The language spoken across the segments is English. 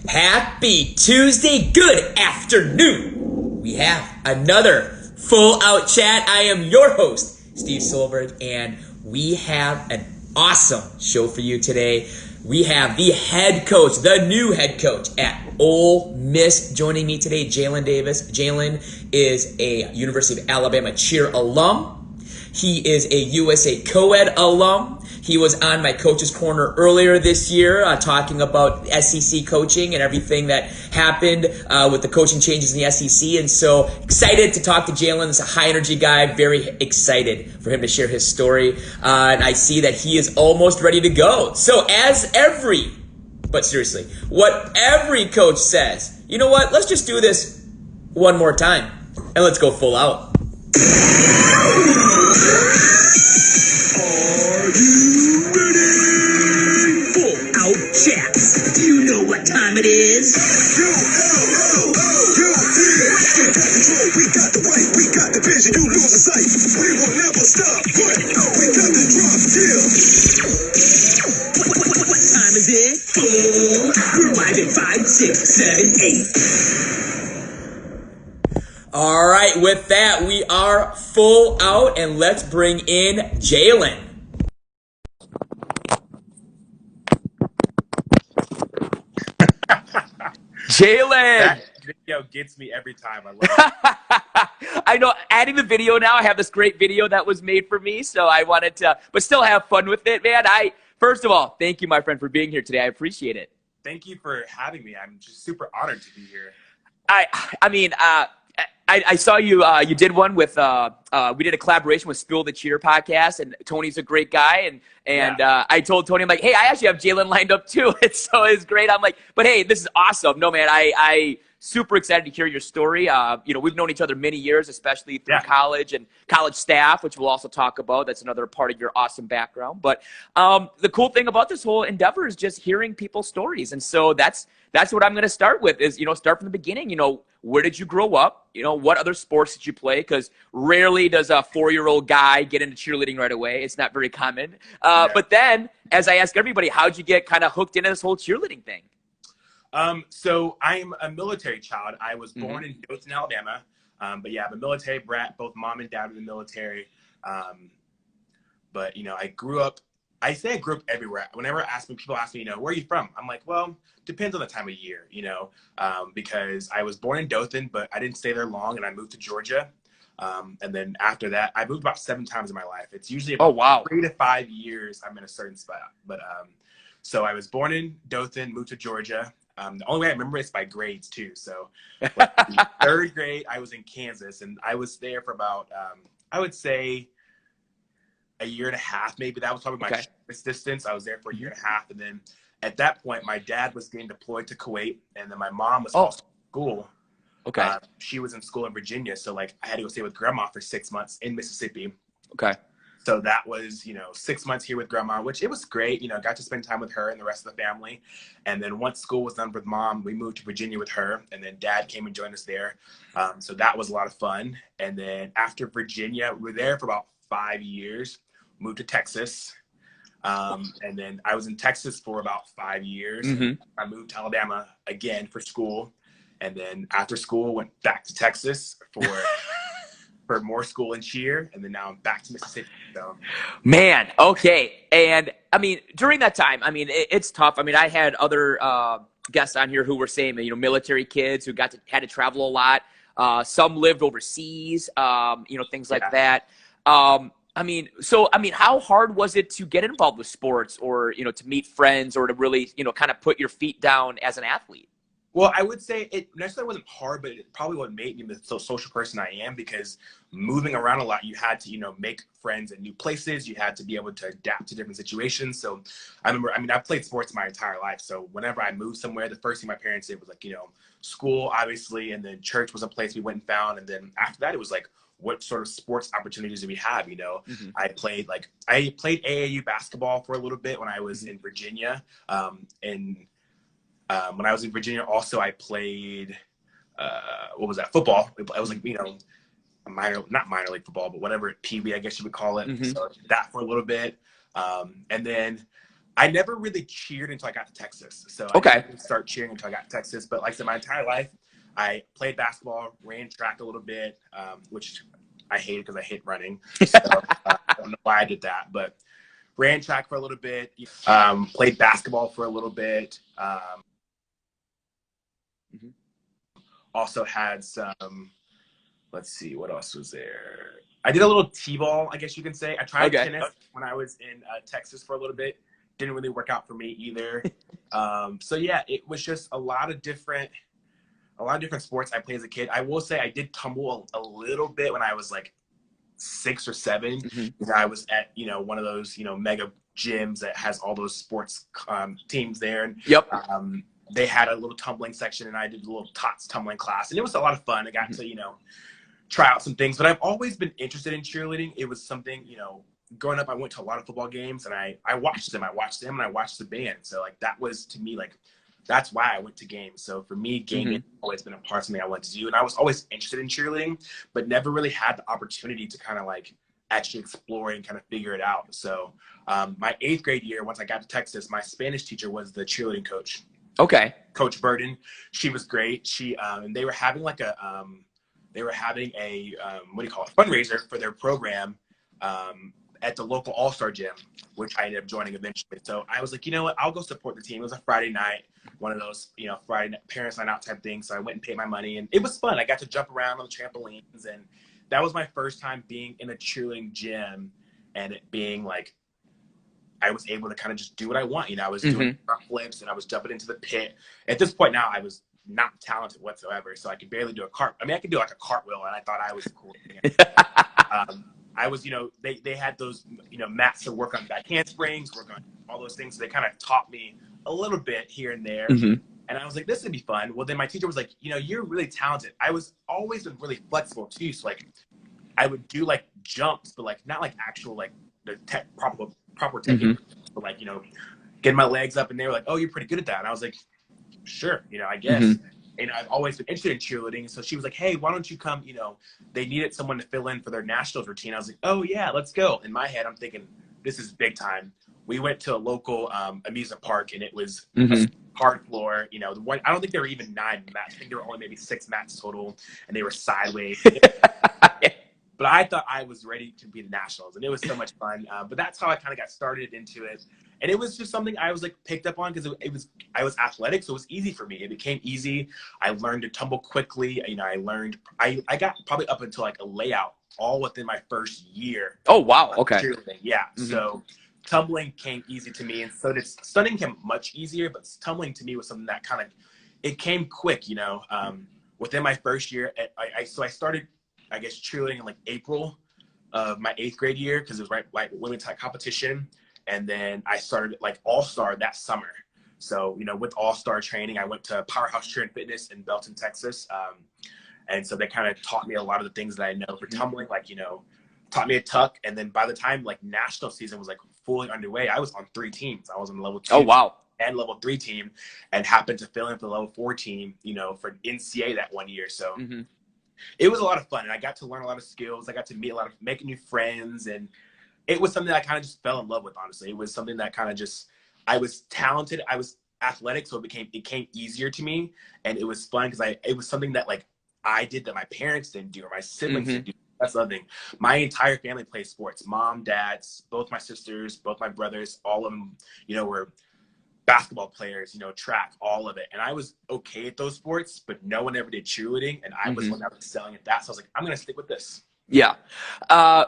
Happy Tuesday, good afternoon. We have another full out chat. I am your host, Steve Solberg, and we have an awesome show for you today. We have the head coach, the new head coach at Ole Miss joining me today, Jaylan Davis. Jaylan is a University of Alabama cheer alum. He is a USA Coed alum. He was on my Coach's Corner earlier this year talking about SEC coaching and everything that happened with the coaching changes in the SEC. And so excited to talk to Jaylan. He's a high-energy guy. Very excited for him to share his story. And I see that he is almost ready to go. So but seriously, what every coach says, you know what? Let's just do this one more time. And let's go full out. Chaps, you know what time it is. We got the right, we got the vision, you lose the sight. We will never stop. We got the drop, What time is it? 4. We're live at 5, 6, 7, 8. All right, with that, we are full out, and let's bring in Jaylan. Jaylan! That video gets me every time. I love it. I know, adding the video now, I have this great video that was made for me, so I wanted to, but still have fun with it, man. First of all, thank you, my friend, for being here today. I appreciate it. Thank you for having me. I'm just super honored to be here. I saw you, you did one with, we did a collaboration with Spill the Cheer podcast, and Tony's a great guy, and I told Tony, I'm like, hey, I actually have Jaylan lined up too. It's great. I'm like, but hey, this is awesome. No, man, I super excited to hear your story. We've known each other many years, especially through college and college staff, which we'll also talk about. That's another part of your awesome background. But the cool thing about this whole endeavor is just hearing people's stories. And so that's what I'm going to start with is, start from the beginning. Where did you grow up? What other sports did you play? Because rarely does a 4-year-old guy get into cheerleading right away. It's not very common. But then, as I ask everybody, how'd you get kind of hooked into this whole cheerleading thing? So I'm a military child. I was born in Dothan, Alabama. But yeah, I'm a military brat. Both mom and dad were in the military. But I grew up. I say I grew up everywhere. Whenever people ask me, where are you from? I'm like, well, depends on the time of year, because I was born in Dothan, but I didn't stay there long, and I moved to Georgia. And then after that, I moved about 7 times in my life. It's usually about 3 to 5 years I'm in a certain spot. But so I was born in Dothan, moved to Georgia. The only way I remember it's by grades too. So like the 3rd grade, I was in Kansas, and I was there for about, I would say, a year and a half, maybe. That was probably my shortest distance. I was there for a year and a half. And then at that point, my dad was getting deployed to Coed, and then my mom was also in school. Okay. She was in school in Virginia. So I had to go stay with grandma for 6 months in Mississippi. Okay. So that was, 6 months here with grandma, which it was great. Got to spend time with her and the rest of the family. And then once school was done with mom, we moved to Virginia with her. And then dad came and joined us there. So that was a lot of fun. And then after Virginia, we were there for about 5 years, moved to Texas. And then I was in Texas for about 5 years. I moved to Alabama again for school. And then after school, went back to Texas for more school and cheer, and then now I'm back to Mississippi. So. Man, okay. And, during that time, it's tough. I had other guests on here who were saying, military kids who had to travel a lot. Some lived overseas, things like that. How hard was it to get involved with sports or, to meet friends or to really, kind of put your feet down as an athlete? Well, I would say it necessarily wasn't hard, but it probably what made me the social person I am, because moving around a lot, you had to, make friends in new places. You had to be able to adapt to different situations. So I remember, I've played sports my entire life. So whenever I moved somewhere, the first thing my parents did was school, obviously, and then church was a place we went and found. And then after that, it was what sort of sports opportunities do we have? I played AAU basketball for a little bit when I was in Virginia, when I was in Virginia, also I played, football. It was not minor league football, but whatever, PB, I guess you would call it. So that for a little bit. And then I never really cheered until I got to Texas. So Okay. I didn't start cheering until I got to Texas. But like I said, my entire life, I played basketball, ran track a little bit, which I hated because I hate running. So I don't know why I did that. But ran track for a little bit, played basketball for a little bit. Also had some, let's see, what else was there? I did a little T-ball, I guess you can say. I tried tennis when I was in Texas for a little bit. Didn't really work out for me either. So yeah, it was just a lot of different sports I played as a kid. I will say I did tumble a little bit when I was like 6 or 7. I was at, one of those, mega gyms that has all those sports teams there. And they had a little tumbling section, and I did a little tots tumbling class, and it was a lot of fun. I got to, try out some things, but I've always been interested in cheerleading. It was something, growing up, I went to a lot of football games, and I watched them. I watched them, and I watched the band. So like that was, to me, like that's why I went to games. So for me, gaming has always been a part of something I wanted to do, and I was always interested in cheerleading, but never really had the opportunity to kind of like actually explore and kind of figure it out. So my 8th grade year, once I got to Texas, my Spanish teacher was the cheerleading coach. Okay. Coach Burden. She was great. She and they were having like a fundraiser for their program at the local All-Star gym, which I ended up joining eventually. So I was like, you know what, I'll go support the team. It was a Friday night, one of those, Friday night parents night out type thing. So I went and paid my money, and it was fun. I got to jump around on the trampolines, and that was my first time being in a cheerleading gym, and it being like, I was able to kind of just do what I want. I was doing front flips, and I was jumping into the pit. At this point now, I was not talented whatsoever, so I could barely do a cart. I mean, I could do like a cartwheel, and I thought I was cool. I was, they had those, mats to work on back handsprings, work on all those things. So they kind of taught me a little bit here and there. And I was like, this would be fun. Well, then my teacher was like, you're really talented. I was always been really flexible too. So like, I would do like jumps, but like not like actual like the proper technique, but like, getting my legs up, and they were like, oh, you're pretty good at that. And I was like, sure, I guess. And I've always been interested in cheerleading. So she was like, hey, why don't you come, they needed someone to fill in for their nationals routine. I was like, oh yeah, let's go. In my head, I'm thinking, this is big time. We went to a local amusement park, and it was a hard floor. The one, I don't think there were even 9 mats. I think there were only maybe 6 mats total, and they were sideways. But I thought I was ready to be the nationals, and it was so much fun. But that's how I kind of got started into it. And it was just something I was like picked up on because I was athletic, so it was easy for me. It became easy. I learned to tumble quickly. I got probably up until like a layout all within my first year. Oh wow, okay. Yeah. So tumbling came easy to me, and so did stunning came much easier. But tumbling to me was something that kind of it came quick. Within my first year, I started, I guess, cheerleading in like April of my 8th grade year because it was right like women's type competition. And then I started like All-Star that summer. So, with All-Star training, I went to Powerhouse Cheer and Fitness in Belton, Texas. And so they kind of taught me a lot of the things that I know for tumbling, like, taught me a tuck. And then by the time like national season was like fully underway, I was on 3 teams. I was on the level 2 and level 3 team, and happened to fill in for the level 4 team, for NCA that one year. So it was a lot of fun, and I got to learn a lot of skills. I got to make new friends, and it was something that I kind of just fell in love with, honestly. It was something that kind of just, I was talented. I was athletic, so it came easier to me. And it was fun because it was something that like I did that my parents didn't do or my siblings didn't do. That's the other thing. My entire family plays sports. Mom, dads, both my sisters, both my brothers, all of them, were basketball players, track, all of it. And I was okay at those sports, but no one ever did cheerleading. And I was one that was excelling at that. So I was like, I'm going to stick with this. Yeah.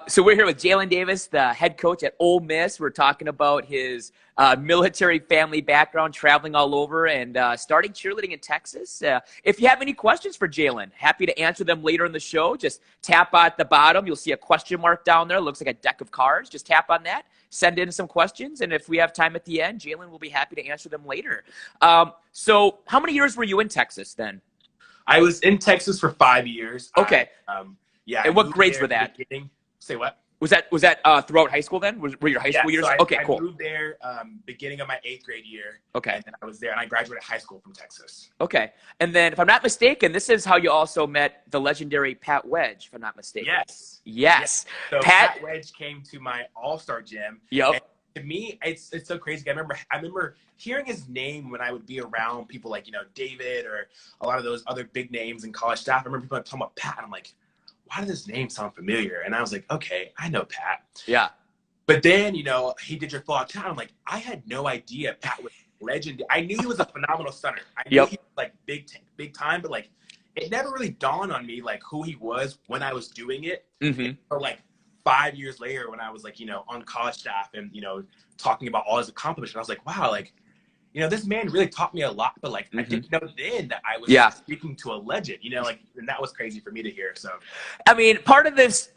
So we're here with Jaylan Davis, the head coach at Ole Miss. We're talking about his military family background, traveling all over, and starting cheerleading in Texas. If you have any questions for Jaylan, happy to answer them later in the show. Just tap at the bottom. You'll see a question mark down there. It looks like a deck of cards. Just tap on that. Send in some questions, and if we have time at the end, Jaylan will be happy to answer them later. So how many years were you in Texas then? I was in Texas for 5 years. Okay. Yeah. And what grades were that? Say what? Was that throughout high school then? Were your high school years? So Okay, cool. I moved there beginning of my 8th grade year. Okay. And then I was there, and I graduated high school from Texas. Okay. And then, if I'm not mistaken, this is how you also met the legendary Pat Wedge, if I'm not mistaken. Yes. Yes. So Pat Wedge came to my All-Star gym. Yep. to me, it's so crazy. I remember hearing his name when I would be around people like, David or a lot of those other big names in college staff. I remember people talking about Pat, and I'm like, why does this name sound familiar? And I was like, okay, I know Pat. Yeah. But then, he did your full out chat. I'm like, I had no idea Pat was legend. I knew he was a phenomenal stunner. I knew he was like big time, but like it never really dawned on me like who he was when I was doing it. Or like 5 years later when I was like, on college staff and, talking about all his accomplishments, I was like, wow, like, this man really taught me a lot, but like I didn't know then that I was speaking to a legend, like, and that was crazy for me to hear. So, I mean, part of this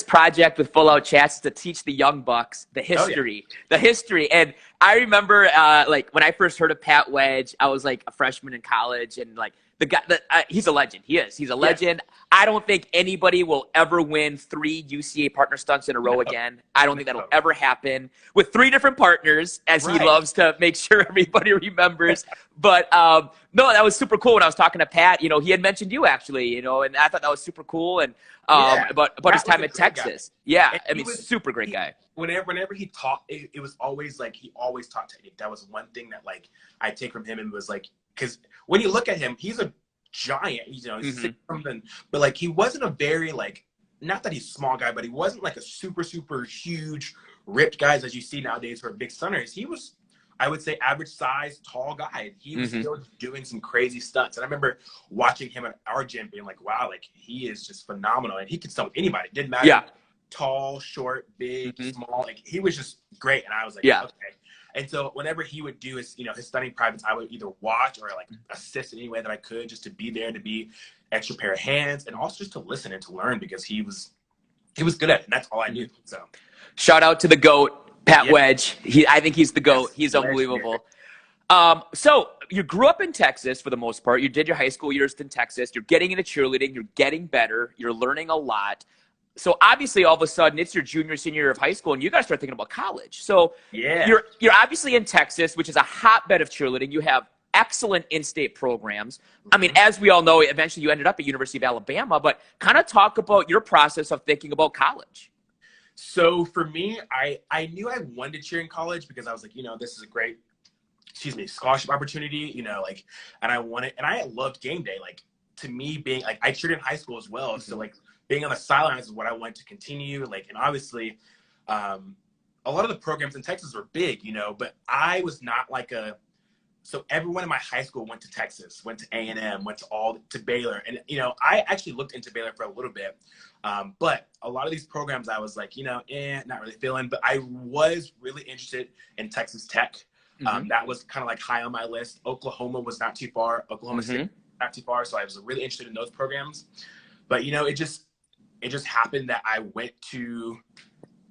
project with Full Out Chats is to teach the young bucks the history. And I remember, like when I first heard of Pat Wedge, I was like a freshman in college, and like the guy, he's a legend. He's a legend. I don't think anybody will ever win 3 UCA partner stunts in a row again. I don't think that'll ever happen with 3 different partners, as he loves to make sure everybody remembers. But no, that was super cool. When I was talking to Pat, he had mentioned you actually, and I thought that was super cool. And about his time at Texas. Guy. Yeah, and I mean, super great guy. Whenever he taught, it was always like he always taught technique. That was one thing that like I take from him, and was like, because when you look at him, he's a giant. He's 6 something, but like he wasn't a very like, not that he's a small guy, but he wasn't like a super huge ripped guys as you see nowadays for big stunners. He was, I would say, average size, tall guy. He was still doing some crazy stunts. And I remember watching him at our gym being like, wow, like he is just phenomenal. And he could stun with anybody. It didn't matter. Yeah. Tall, short, big, small. Like he was just great. And I was like, okay. And so whenever he would do his, his stunning privates, I would either watch or like assist in any way that I could, just to be there, to be extra pair of hands, and also just to listen and to learn, because he was good at it. And that's all I knew. So shout out to the GOAT. Pat Wedge. I think he's the GOAT. He's unbelievable. So you grew up in Texas for the most part. You did your high school years in Texas. You're getting into cheerleading. You're getting better. You're learning a lot. So obviously, all of a sudden, it's your junior, senior year of high school, and you got to start thinking about college. So you're obviously in Texas, which is a hotbed of cheerleading. You have excellent in-state programs. I mean, as we all know, eventually you ended up at University of Alabama. But kind of talk about your process of thinking about college. So for me, I knew I wanted to cheer in college, because I was like, this is a great, scholarship opportunity, like, and I wanted, and I loved game day. Like, to me, being like, I cheered in high school as well. So like being on the sidelines is what I wanted to continue. Like, and obviously, a lot of the programs in Texas were big, but I was not like so everyone in my high school went to Texas, went to A&M, went to Baylor. And, I actually looked into Baylor for a little bit. But a lot of these programs I was like, not really feeling. But I was really interested in Texas Tech. That was kind of like high on my list. Oklahoma was not too far. Oklahoma State not too far. So I was really interested in those programs. But, it just happened that I went to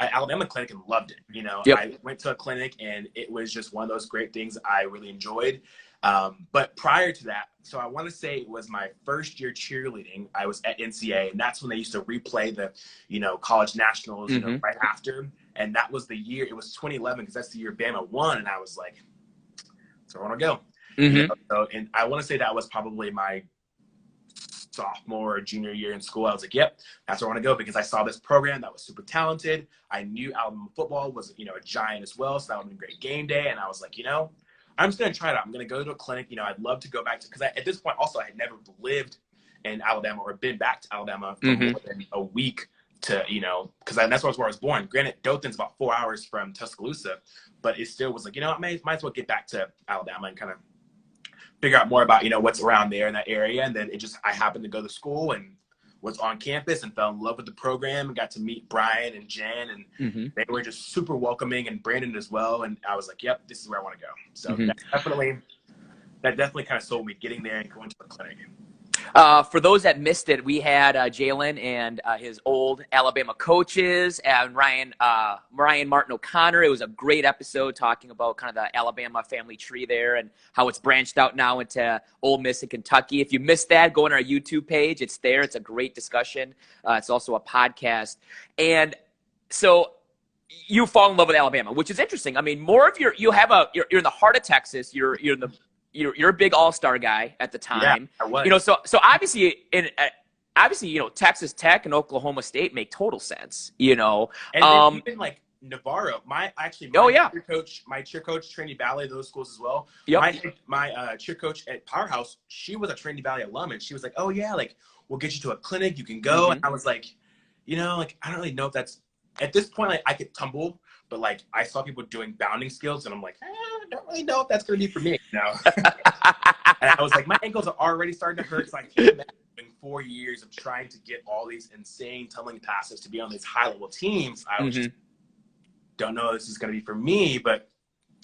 an Alabama clinic and loved it. I went to a clinic, and it was just one of those great things I really enjoyed. But prior to that, so I want to say it was my first year cheerleading. I was at NCA, and that's when they used to replay the, college nationals, right after. And that was the year, it was 2011, because that's the year Bama won. And I was like, that's where I want to go. So, and I want to say that was probably my sophomore or junior year in school. I was like, yep, that's where I want to go, because I saw this program that was super talented. I knew Alabama football was, a giant as well. So that would be a great game day. And I was like, I'm just going to try it out. I'm going to go to a clinic. I'd love to go back to, because at this point also I had never lived in Alabama or been back to Alabama for more than a week to, because that's where I was born. Granted, Dothan's about 4 hours from Tuscaloosa, but it still was like, I might as well get back to Alabama and kind of figure out more about, what's around there in that area. And then I happened to go to school and was on campus and fell in love with the program and got to meet Brian and Jen, and they were just super welcoming, and Brandon as well. And I was like, yep, this is where I want to go. So that definitely kind of sold me getting there and going to the clinic. For those that missed it, we had Jaylan and his old Alabama coaches and Ryan Martin O'Connor. It was a great episode talking about kind of the Alabama family tree there and how it's branched out now into Ole Miss and Kentucky. If you missed that, go on our YouTube page. It's there. It's a great discussion. It's also a podcast. And so you fall in love with Alabama, which is interesting. I mean, more of you're in the heart of Texas. You're a big all-star guy at the time. Yeah, I was. So obviously Texas Tech and Oklahoma State make total sense, And then even like Navarro. My cheer coach, Trinity Valley, those schools as well. Yep. My cheer coach at Powerhouse, she was a Trinity Valley alum, and she was like, "Oh yeah, like we'll get you to a clinic, you can go." And I was like, like I don't really know if that's at this point. Like I could tumble, but like I saw people doing bounding skills, and I'm like, I don't really know if that's gonna be for me. And I was like, my ankles are already starting to hurt, so I can't imagine 4 years of trying to get all these insane tumbling passes to be on these high-level teams. I was just don't know if this is going to be for me, but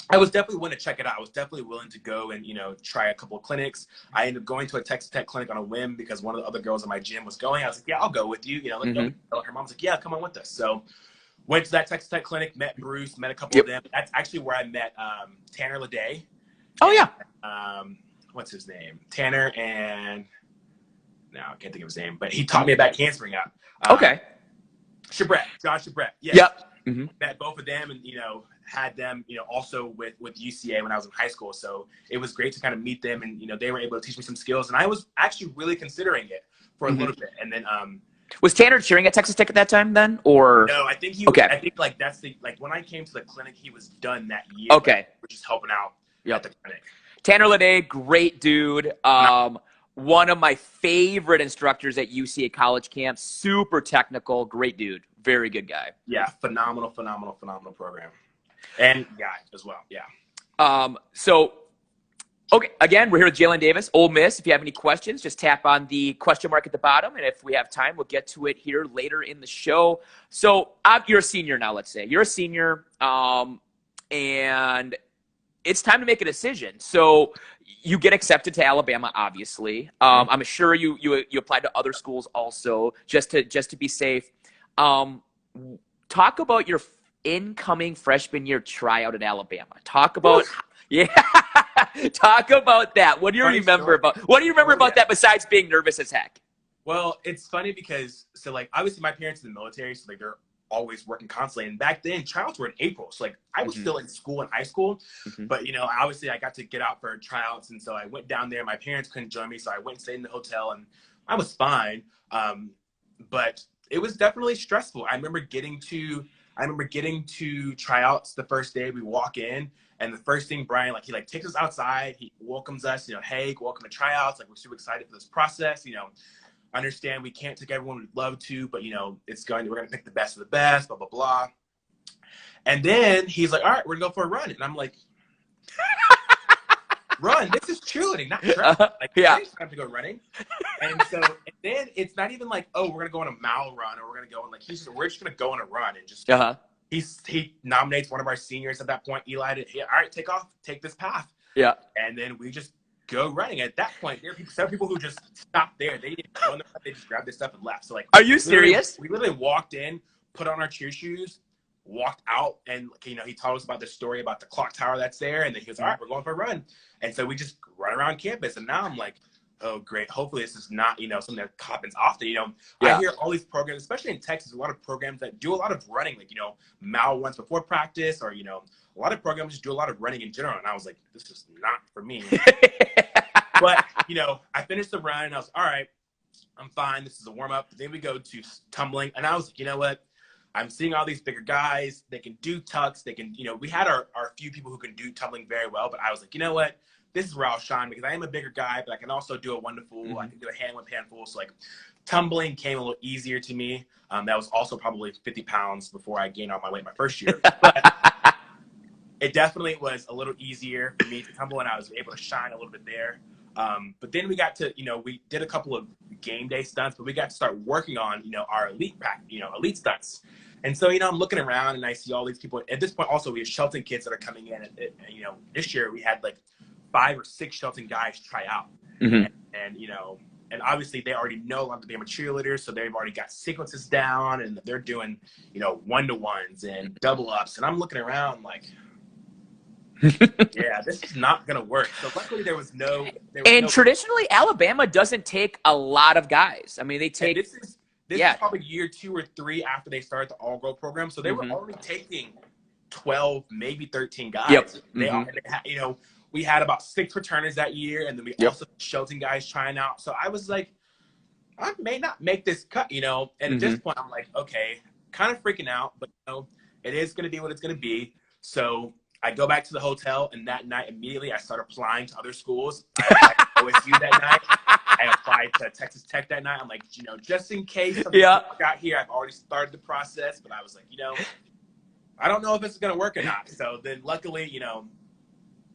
I was definitely willing to check it out. I was definitely willing to go and, try a couple of clinics. I ended up going to a Texas Tech clinic on a whim because one of the other girls in my gym was going. I was like, yeah, I'll go with you. Her mom's like, yeah, come on with us. So went to that Texas Tech clinic, met Bruce, met a couple of them. That's actually where I met Tanner Leday. Oh, yeah. What's his name? Tanner and now I can't think of his name, but he taught me about handspring up. Okay. John Chabret. Yes. Yep. Met both of them and, had them, also with UCA when I was in high school. So it was great to kind of meet them and, they were able to teach me some skills. And I was actually really considering it for a little bit. And then was Tanner cheering at Texas Tech at that time then? Or no, I think I think like that's when I came to the clinic, he was done that year. Okay. Like, we're just helping out at the clinic. Tanner Leday, great dude. One of my favorite instructors at UCA college camp. Super technical, great dude. Very good guy. Yeah, phenomenal program. And guy as well, yeah. Okay, again, we're here with Jaylan Davis, Ole Miss. If you have any questions, just tap on the question mark at the bottom. And if we have time, we'll get to it here later in the show. So you're a senior now, let's say. You're a senior, and it's time to make a decision. So you get accepted to Alabama, obviously. I'm sure you applied to other schools also, just to be safe. Talk about your incoming freshman year tryout at Alabama. Talk about talk about that. What do you remember about that besides being nervous as heck? Well, it's funny because obviously my parents are in the military, so they're always working constantly. And back then, tryouts were in April. So I was still in school in high school. But obviously I got to get out for tryouts, and so I went down there. My parents couldn't join me, so I went and stayed in the hotel, and I was fine. But it was definitely stressful. I remember getting to tryouts the first day. We walk in, and the first thing Brian, he takes us outside. He welcomes us, hey, welcome to tryouts. We're super excited for this process. Understand we can't take everyone we'd love to, but we're gonna pick the best of the best, blah blah blah. And then he's like, all right, we're gonna go for a run. And I'm like, run? This is cheerleading, not track. I just have to go running. And then it's not even like, oh, we're gonna go on a mile run, or we're gonna go on we're just gonna go on a run and just he nominates one of our seniors at that point, Eli, to all right, take this path. Yeah. And then we just go running. At that point, there are some people who just stopped there. They didn't go in the front, they just grabbed their stuff and left. So are you serious? We literally walked in, put on our cheer shoes, walked out, and he told us about the story about the clock tower that's there, and then he was all right, we're going for a run. And so we just run around campus, and now I'm like, oh great, hopefully this is not something that happens often. I hear all these programs, especially in Texas, a lot of programs that do a lot of running, mile runs before practice, or a lot of programs just do a lot of running in general. And I was like, this is not for me. But I finished the run, and I was all right, I'm fine, this is a warm-up. Then we go to tumbling, and I was like, you know what, I'm seeing all these bigger guys. They can do tucks. They can, we had our few people who can do tumbling very well. But I was like, you know what? This is where I'll shine, because I am a bigger guy, but I can also do a wonderful. I can do a hand whip handful. So tumbling came a little easier to me. That was also probably 50 pounds before I gained all my weight my first year. But it definitely was a little easier for me to tumble, and I was able to shine a little bit there. But then we got to, we did a couple of game day stunts, but we got to start working on, our elite stunts. And so, I'm looking around, and I see all these people. At this point, also, we have Shelton kids that are coming in. And this year we had 5 or 6 Shelton guys try out. And obviously they already know a lot of the cheerleaders, so they've already got sequences down, and they're doing, one-to-ones and double-ups. And I'm looking around yeah, this is not going to work. So luckily there was no. Traditionally, Alabama doesn't take a lot of guys. I mean, they take. This is probably year 2 or 3 after they started the all-girl program. So they were only taking 12, maybe 13 guys. Yep. We had about 6 returners that year, and then we also had Shelton guys trying out. So I was like, I may not make this cut, And at this point, I'm like, okay, kind of freaking out, but it is going to be what it's going to be. So I go back to the hotel, and that night immediately I start applying to other schools. I applied to OSU that night. I applied to Texas Tech that night. I'm like, just in case something got here, I've already started the process. But I was like, I don't know if this is going to work or not. So then luckily,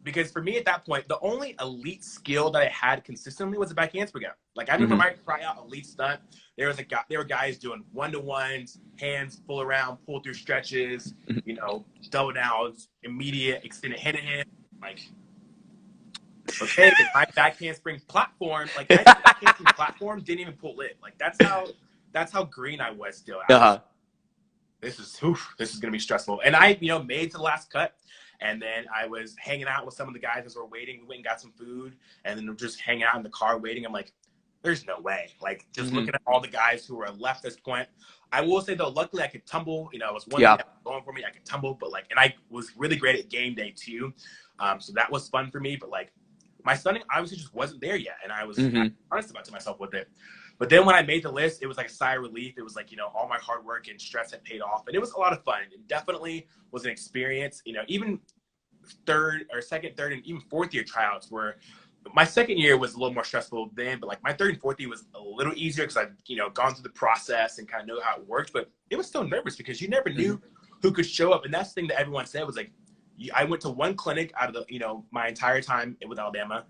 because for me at that point, the only elite skill that I had consistently was a back handspring up. Like I remember my tryout elite stunt. There were guys doing 1-to-1s, hands full around, pull through stretches, double downs, immediate extended hand. Like, okay, my back handspring platform, like my back handspring platform didn't even pull it. Like that's how green I was still. This is gonna be stressful. And I, made it to the last cut. And then I was hanging out with some of the guys as we're waiting. We went and got some food, and then we're just hanging out in the car waiting. I'm like, there's no way. Like, just looking at all the guys who were left at this point. I will say, though, luckily I could tumble. It was one thing that was going for me. I could tumble, but, and I was really great at game day, too. So that was fun for me. But, my stunning obviously just wasn't there yet, and I was honest about myself with it. But then when I made the list, it was like a sigh of relief. It was like, all my hard work and stress had paid off. And it was a lot of fun. It definitely was an experience. Even second, third, and even fourth year tryouts were, my second year was a little more stressful then, but my third and fourth year was a little easier because I've, gone through the process and kind of know how it worked. But it was still nervous because you never knew who could show up. And that's the thing that everyone said was I went to one clinic out of the, my entire time with Alabama.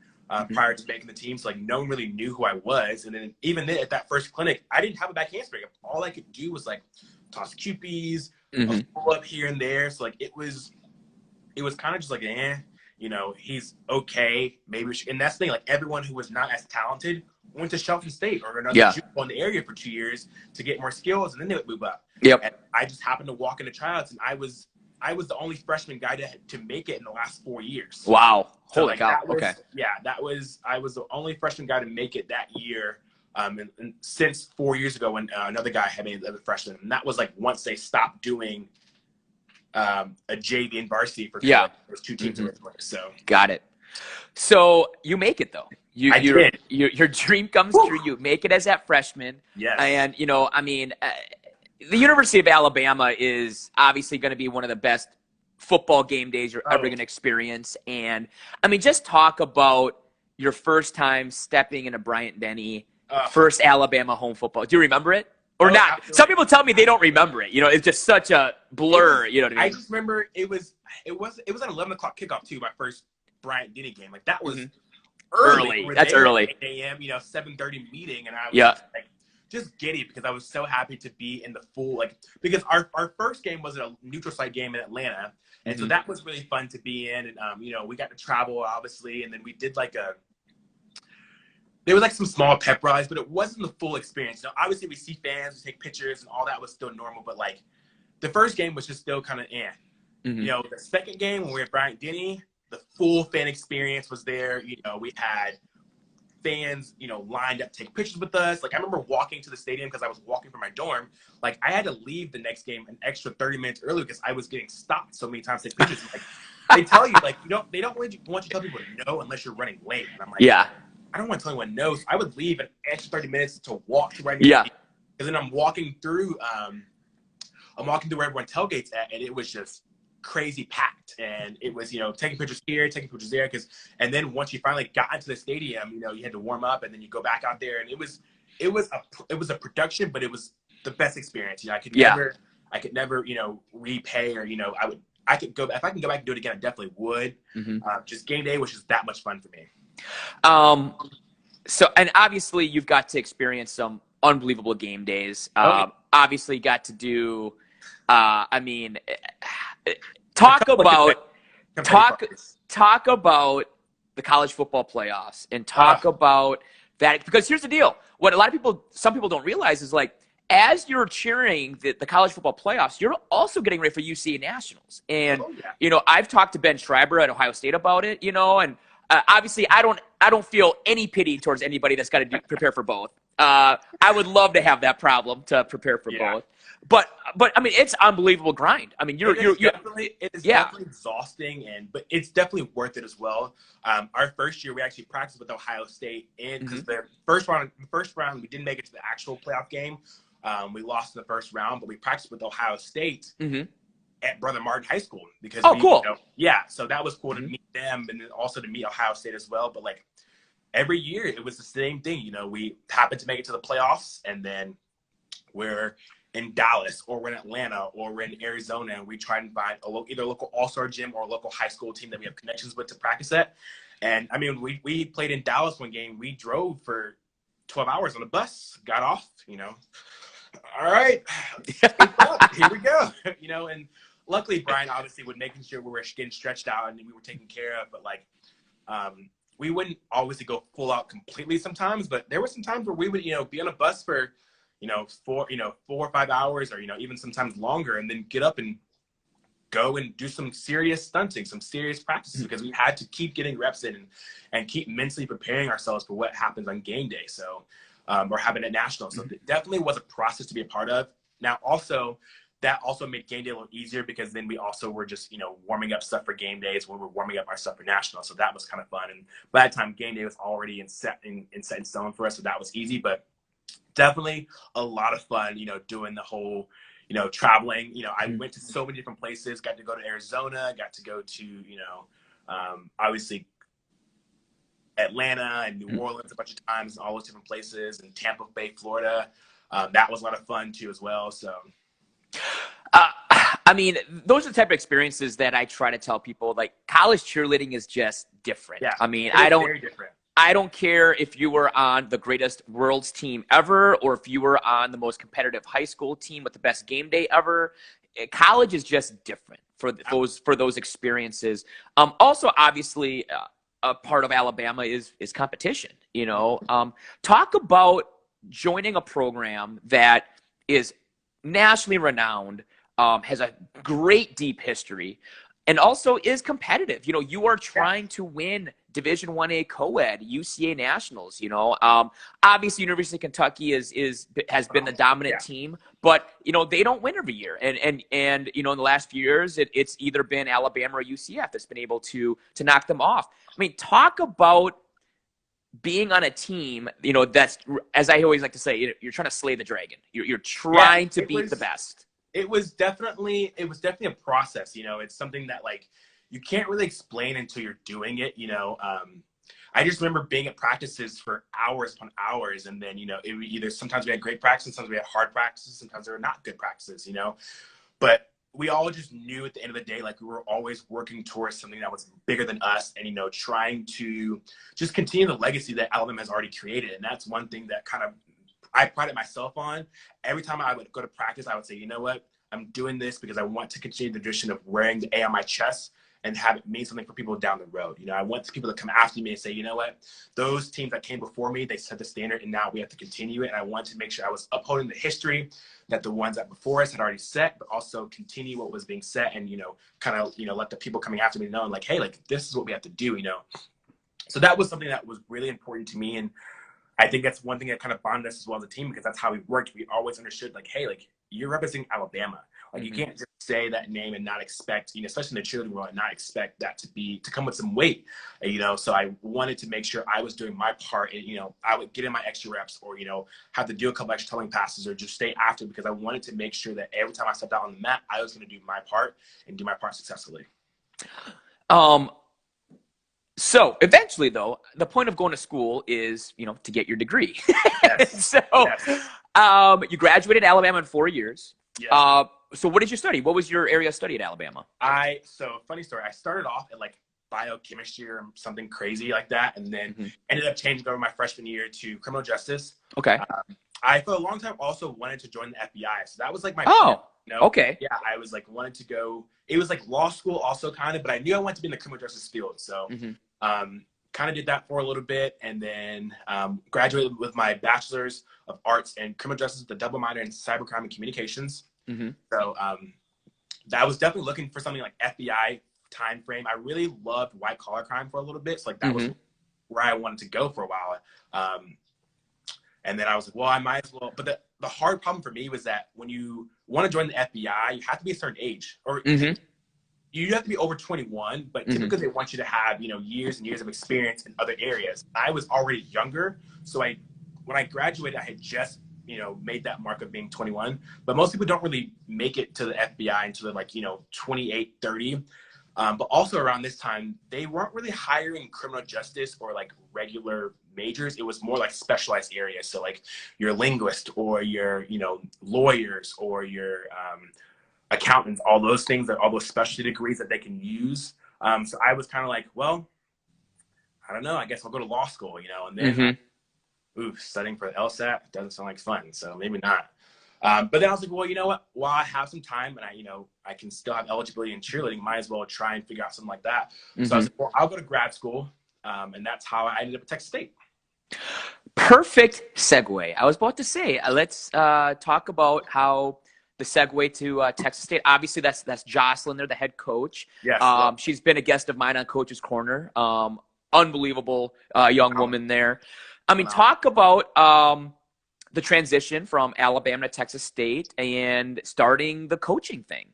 Prior to making the team. So no one really knew who I was. And then even then at that first clinic, I didn't have a back handspring. All I could do was toss QPs, a pull up here and there. So it was kind of just he's okay. Maybe we should. And that's the thing, everyone who was not as talented went to Shelton State or another JUCO in the area for 2 years to get more skills, and then they would move up. And I just happened to walk into tryouts, and I was the only freshman guy to make it in the last 4 years. Wow. So, Holy cow. Okay. Yeah, I was the only freshman guy to make it that year. And since 4 years ago when another guy had made it as a freshman. And that was once they stopped doing a JV and varsity for those two teams. So got it. So you make it though. I did. Your dream comes true. You make it as that freshman. Yes. And the University of Alabama is obviously going to be one of the best football game days you're ever going to experience. And just talk about your first time stepping into Bryant-Denny, first Alabama home football. Do you remember it or not? Absolutely. Some people tell me they don't remember it. It's just such a blur. You know what I mean? I just remember it was an 11 o'clock kickoff too. My first Bryant-Denny game. That was early. That's early. 8 a.m. 7:30 meeting, and I was just giddy because I was so happy to be in the full because our first game was a neutral site game in Atlanta, and so that was really fun to be in. And we got to travel obviously, and then we did there was some small pep rallies, but it wasn't the full experience. Obviously we see fans, we take pictures, and all that was still normal, but the first game was just still kind of the second game when we were at Bryant-Denny, the full fan experience was there. We had fans, lined up to take pictures with us. I remember walking to the stadium because I was walking from my dorm. I had to leave the next game an extra 30 minutes early because I was getting stopped so many times to take pictures. They tell you, they don't want you to tell people no unless you're running late. And I'm I don't want to tell anyone no. So I would leave an extra 30 minutes to walk to where I need to be. Because then I'm walking through where everyone tailgates at, and it was just crazy packed, and it was taking pictures here, taking pictures there, and then once you finally got into the stadium, you had to warm up, and then you go back out there, and it was a production, but it was the best experience. I could never repay, or I could go if I can go back and do it again, I definitely would. Just game day was just that much fun for me. So, and obviously you've got to experience some unbelievable game days. Obviously got to do talk about the college football playoffs and talk about that, because here's the deal. What some people don't realize is as you're cheering the college football playoffs, you're also getting ready for UCA Nationals. And, I've talked to Ben Schreiber at Ohio State about it, and obviously I don't feel any pity towards anybody that's got to prepare for both. I would love to have that problem to prepare for both. But it's unbelievable grind. It is definitely exhausting, but it's definitely worth it as well. Our first year we actually practiced with Ohio State, because the first round we didn't make it to the actual playoff game. We lost in the first round, but we practiced with Ohio State. at Brother Martin High School because cool. So that was cool to meet them and then also to meet Ohio State as well. But like every year it was the same thing. We happened to make it to the playoffs and then we're in Dallas or we're in Atlanta or we're in Arizona and we try and find either a local all-star gym or a local high school team that we have connections with to practice at. And I mean, we played in Dallas one game. We drove for 12 hours on a bus, got off, all right, here we go, and luckily Brian obviously would making sure we were getting stretched out and we were taken care of, but like we wouldn't always go full out completely sometimes, but there were some times where we would be on a bus for 4 or 5 hours or even sometimes longer and then get up and go and do some serious stunting, some serious practices because we had to keep getting reps in and keep mentally preparing ourselves for what happens on game day. So or having a national. So it definitely was a process to be a part of. Now also that also made game day a little easier because then we also were just, warming up stuff for game days when we're warming up our stuff for national. So that was kind of fun. And by that time game day was already set in stone for us. So that was easy, but definitely a lot of fun, doing the whole, traveling. I went to so many different places, got to go to Arizona, got to go to, obviously Atlanta and New Orleans a bunch of times, and all those different places, and Tampa Bay, Florida. That was a lot of fun too as well. So, I mean, those are the type of experiences that I try to tell people. Like college cheerleading is just different. Yeah, I mean, very different. I don't care if you were on the greatest world's team ever or if you were on the most competitive high school team with the best game day ever. College is just different for those experiences. Also, obviously, a part of Alabama is competition. Talk about joining a program that is nationally renowned, has a great deep history, and also is competitive. You are trying to win Division 1A Coed, UCA Nationals. Obviously University of Kentucky has been the dominant team, but they don't win every year. And in the last few years, it's either been Alabama or UCF that's been able to knock them off. I mean, talk about being on a team, that's, as I always like to say, you're trying to slay the dragon. You're trying to beat the best. It was definitely a process. It's something that like you can't really explain until you're doing it. I just remember being at practices for hours upon hours, and then either sometimes we had great practices, sometimes we had hard practices, sometimes they were not good practices. But we all just knew at the end of the day, like we were always working towards something that was bigger than us, and trying to just continue the legacy that Alabama has already created. And that's one thing that kind of I prided myself on. Every time I would go to practice, I would say, you know what, I'm doing this because I want to continue the tradition of wearing the A on my chest and have it mean something for people down the road. I want people to come after me and say, you know what, those teams that came before me, they set the standard and now we have to continue it. And I wanted to make sure I was upholding the history that the ones that before us had already set, but also continue what was being set and, kind of, let the people coming after me know, like, hey, like, this is what we have to do, So that was something that was really important to me. And I think that's one thing that kind of bonded us as well as a team because that's how we worked. We always understood, like, hey, like, you're representing Alabama. Like, you can't just say that name and not expect, especially in the cheerleading world, and not expect that to come with some weight, So I wanted to make sure I was doing my part and, I would get in my extra reps or, have to do a couple extra tumbling passes or just stay after because I wanted to make sure that every time I stepped out on the mat, I was going to do my part and do my part successfully. So eventually, though, the point of going to school is, to get your degree. Yes. You graduated Alabama in 4 years. Yes. So what did you study? What was your area of study at Alabama? So funny story. I started off at like biochemistry or something crazy like that, and then ended up changing over my freshman year to criminal justice. Okay. I for a long time also wanted to join the FBI, so that was like my okay. Yeah, I was like wanted to go. It was like law school also kind of, but I knew I wanted to be in the criminal justice field, so kind of did that for a little bit, and then graduated with my bachelor's of arts in criminal justice with a double minor in cybercrime and communications. So I was definitely looking for something like FBI time frame. I really loved white collar crime for a little bit, so like that was where I wanted to go for a while. And then I was like, well, I might as well. But the hard problem for me was that when you want to join the FBI, you have to be a certain age, or you have to be over 21. But typically they want you to have years and years of experience in other areas. I was already younger, so when I graduated, I had just made that mark of being 21. But most people don't really make it to the FBI until they're 28, 30. But also around this time, they weren't really hiring criminal justice or like regular majors. It was more like specialized areas. So like your linguist or your, lawyers or your accountants, all those things, all those specialty degrees that they can use. So I was kind of like, well, I don't know. I guess I'll go to law school, and then studying for the LSAT doesn't sound like fun. So maybe not. But then I was like, well, you know what? While I have some time and I can still have eligibility in cheerleading, might as well try and figure out something like that. So I was like, well, I'll go to grad school. And that's how I ended up at Texas State. Perfect segue. I was about to say, let's talk about how the segue to Texas State. Obviously, that's Jocelyn there, the head coach. Yes. She's been a guest of mine on Coach's Corner. Unbelievable young woman there. I mean, talk about the transition from Alabama to Texas State and starting the coaching thing.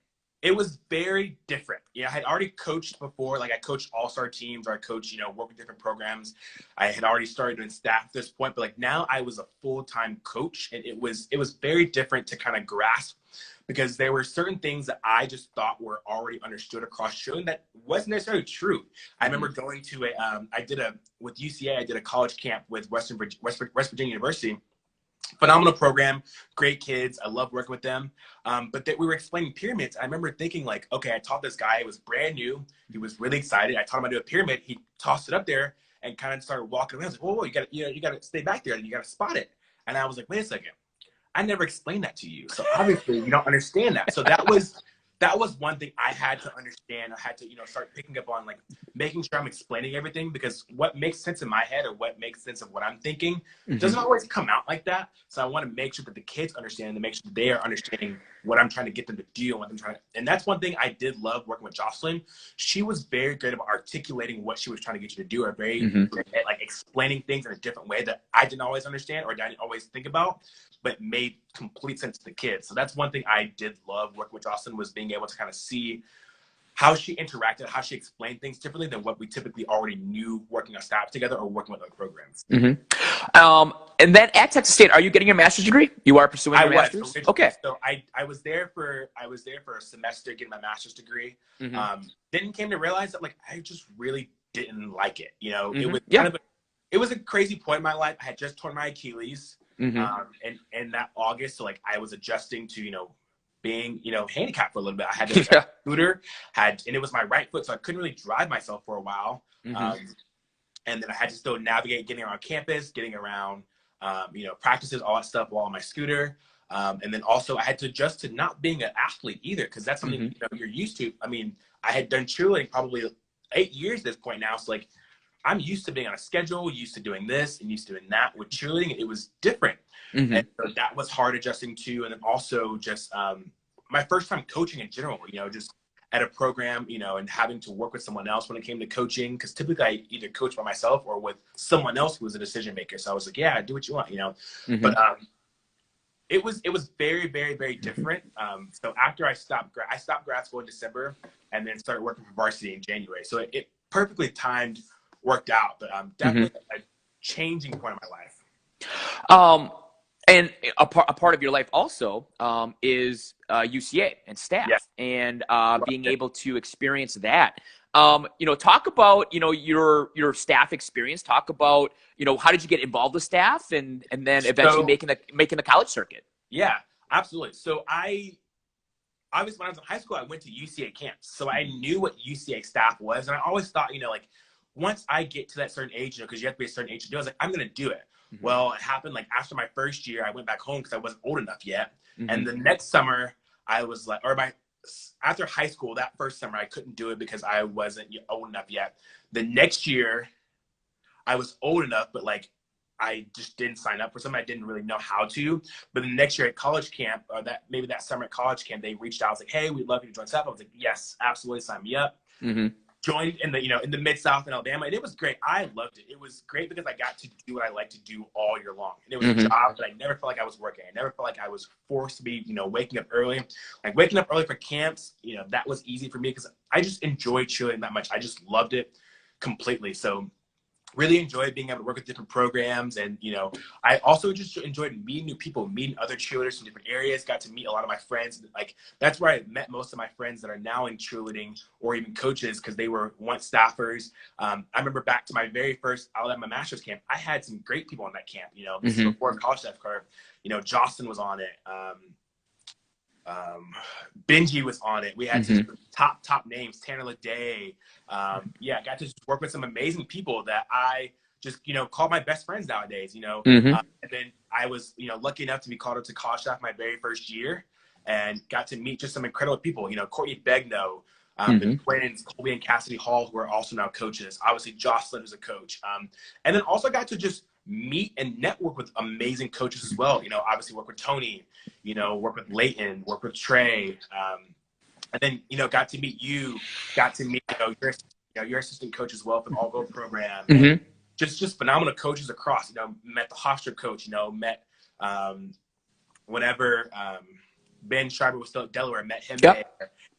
It was very different. I had already coached before. Like I coached all-star teams, or I coached, work with different programs. I had already started doing staff at this point, but like now I was a full-time coach, and it was very different to kind of grasp, because there were certain things that I just thought were already understood across cheerleading that wasn't necessarily true. I remember going to with UCA, I did a college camp with West Virginia University. Phenomenal program, great kids. I love working with them. But we were explaining pyramids. I remember thinking like, okay, I taught this guy. It was brand new. He was really excited. I taught him how to do a pyramid. He tossed it up there and kind of started walking around. I was like, whoa, you got to stay back there and you got to spot it. And I was like, wait a second. I never explained that to you. So obviously you don't understand that. So that was one thing I had to understand. I had to, start picking up on like making sure I'm explaining everything, because what makes sense in my head or what makes sense of what I'm thinking doesn't always come out like that. So I want to make sure that the kids understand and make sure that they are understanding what I'm trying to get them to do and what I'm trying to, and that's one thing I did love working with Jocelyn. She was very good about articulating what she was trying to get you to do, or very good at like explaining things in a different way that I didn't always understand or I didn't always think about, but made complete sense to the kids. So that's one thing I did love working with Jocelyn, was being able to kind of see how she interacted, how she explained things differently than what we typically already knew working on staff together or working with other programs. And then at Texas State, are you getting your master's degree? You are pursuing your master's? Okay. So I was there for a semester getting my master's degree. Then came to realize that like I just really didn't like it. It was it was a crazy point in my life. I had just torn my Achilles in that August. So like I was adjusting to, being, handicapped for a little bit. I had to scooter, and it was my right foot, so I couldn't really drive myself for a while. And then I had to still navigate getting around campus, getting around, practices, all that stuff while on my scooter. And then also I had to adjust to not being an athlete either, because that's something you're used to. I mean, I had done cheerleading probably 8 years at this point now, so like I'm used to being on a schedule, used to doing this and used to doing that. With cheerleading, it was different. And so that was hard adjusting to. And then also just my first time coaching in general, just at a program, and having to work with someone else when it came to coaching, because typically I either coach by myself or with someone else who was a decision maker. So I was like, yeah, do what you want, But it was very, very, very different. So after I stopped grad school in December and then started working for varsity in January. So it perfectly timed, worked out, but definitely a changing point in my life. And a part of your life also is UCA and staff, and being able to experience that. Talk about your staff experience. Talk about how did you get involved with staff, and then eventually making the college circuit. Yeah, absolutely. So I obviously when I was in high school, I went to UCA camps, so I knew what UCA staff was, and I always thought like once I get to that certain age, because you have to be a certain age to do it, I was like, I'm gonna do it. Well, it happened like after my first year, I went back home because I wasn't old enough yet. And the next summer, I was like, after high school, that first summer, I couldn't do it because I wasn't old enough yet. The next year, I was old enough, but like I just didn't sign up for something. I didn't really know how to. But the next year at college camp, or maybe that summer at college camp, they reached out. I was like, hey, we'd love you to join staff. I was like, yes, absolutely, sign me up. Joined in the Mid-South in Alabama, and it was great. I loved it. It was great because I got to do what I like to do all year long. And it was a job that I never felt like I was working. I never felt like I was forced to be, waking up early. Like waking up early for camps, that was easy for me because I just enjoyed cheerleading that much. I just loved it completely. So really enjoyed being able to work with different programs. And, I also just enjoyed meeting new people, meeting other cheerleaders from different areas, got to meet a lot of my friends. Like, that's where I met most of my friends that are now in cheerleading or even coaches, because they were once staffers. I remember back to my very first Alabama Masters camp, I had some great people on that camp. This is before college staff curve. Jocelyn was on it. Benji was on it. We had some top names, Tanner Lede. I got to just work with some amazing people that I just, call my best friends nowadays, and then I was, lucky enough to be called up to college staff my very first year and got to meet just some incredible people, Courtney Begno, the twins, Colby and Cassidy Hall, who are also now coaches. Obviously, Jocelyn is a coach. And then also got to just meet and network with amazing coaches as well. Obviously work with Tony, work with Leighton, work with Trey. And then, got to meet you, got to meet, your assistant coach as well for the All Gold program. And just phenomenal coaches across, met the Hofstra coach, met whenever Ben Schreiber was still at Delaware, met him there,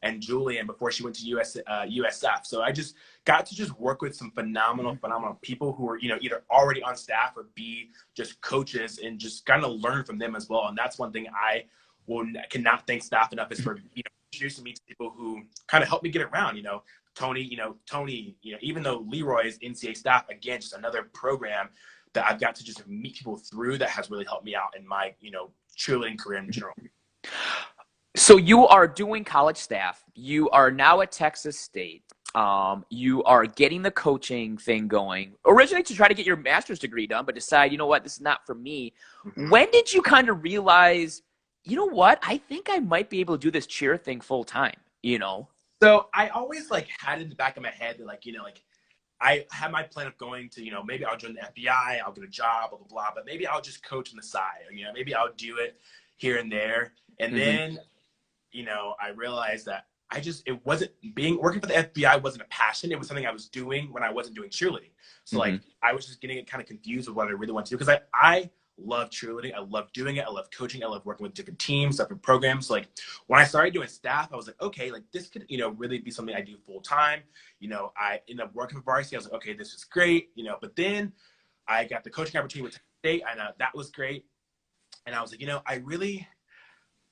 and Julian before she went to USF. So I just got to just work with some phenomenal people who were, either already on staff or be just coaches, and just kind of learn from them as well. And that's one thing I cannot thank staff enough, is for, introducing me to people who kind of helped me get around, Tony, even though Leroy is NCAA staff, again, just another program that I've got to just meet people through that has really helped me out in my, cheerleading career in general. So you are doing college staff. You are now at Texas State. You are getting the coaching thing going. Originally to try to get your master's degree done, but decide, this is not for me. When did you kind of realize, I think I might be able to do this cheer thing full time, So I always had in the back of my head that I had my plan of going to, maybe I'll join the FBI, I'll get a job, blah, blah, blah, but maybe I'll just coach on the side, or, maybe I'll do it here and there. And then, I realized that it wasn't working for the FBI wasn't a passion. It was something I was doing when I wasn't doing cheerleading. So I was just getting kind of confused with what I really wanted to do, because I love cheerleading. I love doing it. I love coaching. I love working with different teams, different programs. When I started doing staff, I was like, okay, this could, really be something I do full time. I ended up working for varsity. I was like, okay, this is great. But then I got the coaching opportunity with Texas State, and that was great. And I was like,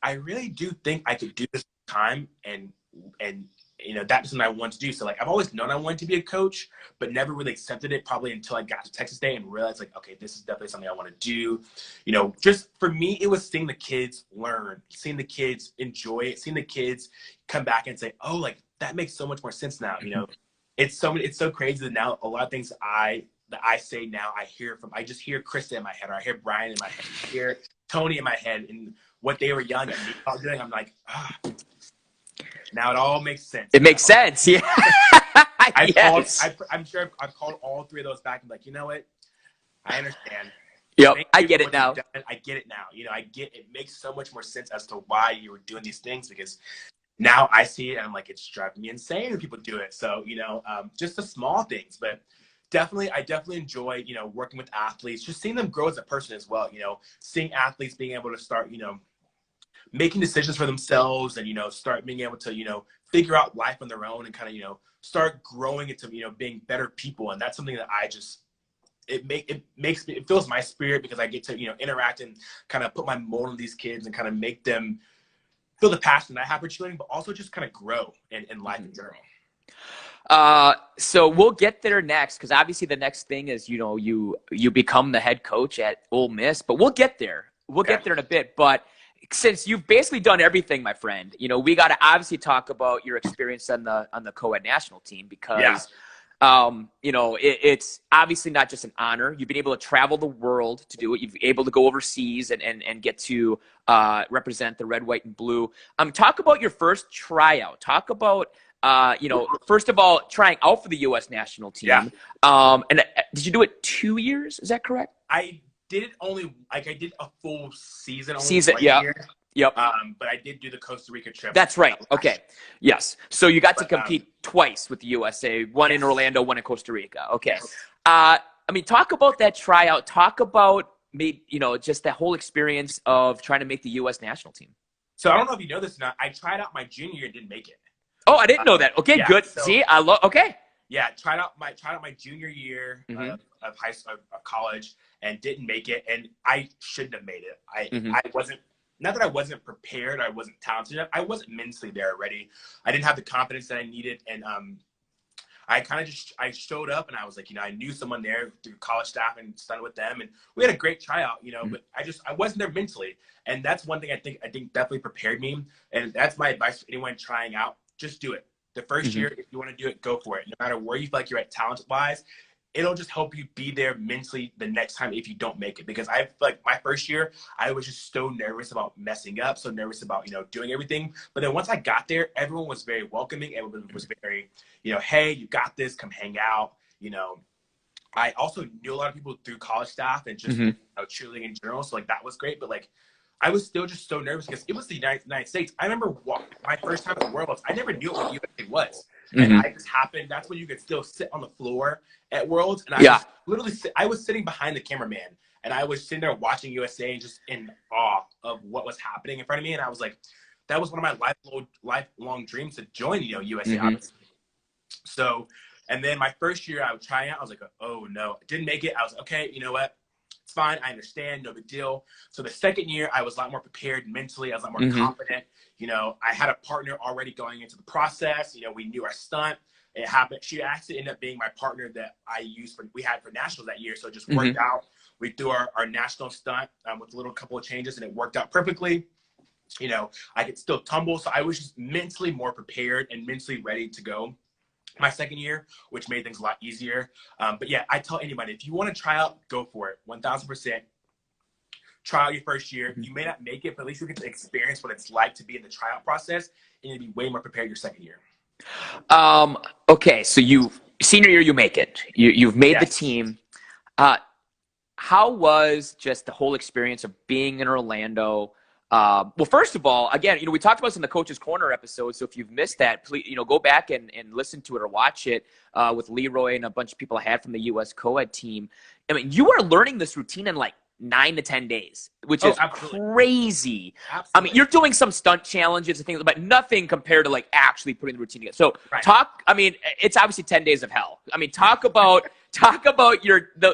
I really do think I could do this full time, and that's something I want to do. So I've always known I wanted to be a coach, but never really accepted it probably until I got to Texas State and realized okay, this is definitely something I want to do. Just for me, it was seeing the kids learn, seeing the kids enjoy it, seeing the kids come back and say, oh, that makes so much more sense now. It's so crazy that now a lot of things that I say now, I just hear Krista in my head, or I hear Brian in my head, I hear Tony in my head, and what they were yelling at me about doing, I'm like, now it all makes sense. It makes sense, yeah. I'm sure I've called all three of those back and you know what? I understand. Yep, I get it now. I get it now. It makes so much more sense as to why you were doing these things, because now I see it and I'm like, it's driving me insane when people do it. So, just the small things, but I definitely enjoy, working with athletes, just seeing them grow as a person as well. Seeing athletes being able to start, making decisions for themselves, and, start being able to, figure out life on their own, and kind of, start growing into, being better people. And that's something that it fills my spirit, because I get to, interact and kind of put my mold on these kids and kind of make them feel the passion that I have for cheerleading, but also just kind of grow in life in general. So we'll get there next, because obviously the next thing is, you become the head coach at Ole Miss, but we'll get there. We'll get there in a bit. But since you've basically done everything, my friend, we got to obviously talk about your experience on the Coed national team, because it's obviously not just an honor. You've been able to travel the world to do it. You've been able to go overseas and get to represent the red, white, and blue. Talk about your first tryout. Talk about first of all, trying out for the U.S. national team. Yeah. And did you do it 2 years? Is that correct? I did it only, I did a full season. Yeah. Year. Yep. But I did do the Costa Rica trip. That's right. Okay. Yes. So you got to compete twice with the USA, one in Orlando, one in Costa Rica. Okay. Yes. Talk about that tryout. Talk about just that whole experience of trying to make the U.S. national team. So I don't know if you know this or not. I tried out my junior year and didn't make it. Oh, I didn't know that. Okay, good. So, see, I love. Okay. Yeah, tried out my junior year, of high school, of college, and didn't make it. And I shouldn't have made it. I wasn't, not that I wasn't prepared, I wasn't talented enough. I wasn't mentally there already. I didn't have the confidence that I needed. And I kind of just, I showed up and I was like, I knew someone there through college staff and studied with them. And we had a great tryout, but I wasn't there mentally. And that's one thing I think definitely prepared me. And that's my advice for anyone trying out. Just do it. The first year, if you want to do it, go for it. No matter where you feel like you're at talent-wise, it'll just help you be there mentally the next time if you don't make it. Because I feel like my first year, I was just so nervous about messing up, so nervous about, doing everything. But then once I got there, everyone was very welcoming. Everyone was very, hey, you got this, come hang out. I also knew a lot of people through college staff and just cheerleading in general. So that was great. But I was still just so nervous because it was the United States. I remember my first time at the Worlds, I never knew what USA was. And I just happened, that's when you could still sit on the floor at Worlds. And I was sitting behind the cameraman and I was sitting there watching USA and just in awe of what was happening in front of me. And I was like, that was one of my lifelong dreams to join, USA, honestly. So, and then my first year I was trying out, I was like, oh no, I didn't make it. I was like, okay, you know what? It's fine. I understand. No big deal. So the second year, I was a lot more prepared mentally. I was a lot more confident. I had a partner already going into the process. We knew our stunt. It happened. She actually ended up being my partner that we had for nationals that year. So it just worked out. We threw our national stunt with a little couple of changes, and it worked out perfectly. I could still tumble. So I was just mentally more prepared and mentally ready to go my second year, which made things a lot easier. But yeah, I tell anybody, if you want to try out, go for it. 1000%. Try out your first year. You may not make it, but at least you get to experience what it's like to be in the tryout process, and you'll be way more prepared your second year. Okay, so senior year, you make it. You've made the team. How was just the whole experience of being in Orlando? Well, first of all, again, we talked about this in the Coach's Corner episode. So if you've missed that, please, go back and listen to it or watch it with Leroy and a bunch of people I had from the U.S. Coed team. I mean, you are learning this routine in 9 to 10 days, which is crazy. Absolutely. I mean, you're doing some stunt challenges and things, but nothing compared to actually putting the routine together. So it's obviously 10 days of hell. I mean, talk about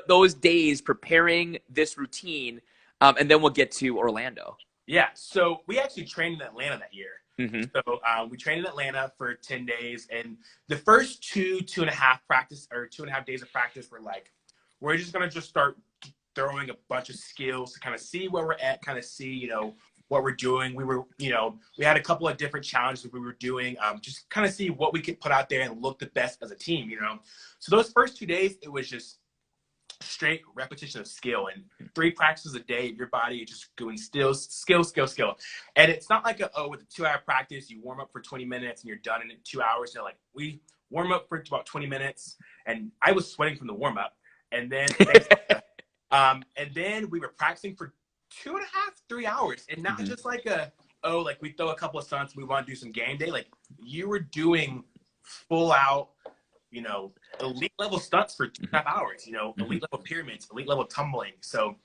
those days preparing this routine, and then we'll get to Orlando. Yeah, so we actually trained in Atlanta that year. So we trained in Atlanta for 10 days, and the first 2.5 days of practice were we're just going to just start throwing a bunch of skills to kind of see where we're at, kind of see, what we're doing. We were, we had a couple of different challenges we were doing, just kind of see what we could put out there and look the best as a team, So those first 2 days, it was just straight repetition of skill, and 3 practices a day of your body just doing skill. And it's not with a 2-hour practice, you warm up for 20 minutes and you're done in 2 hours. We warm up for about 20 minutes, and I was sweating from the warm up. And then, and then we were practicing for 2.5, 3 hours, and not just we throw a couple of stunts, we want to do some game day. You were doing full out, elite level stunts for 2.5 hours, elite level pyramids, elite level tumbling. So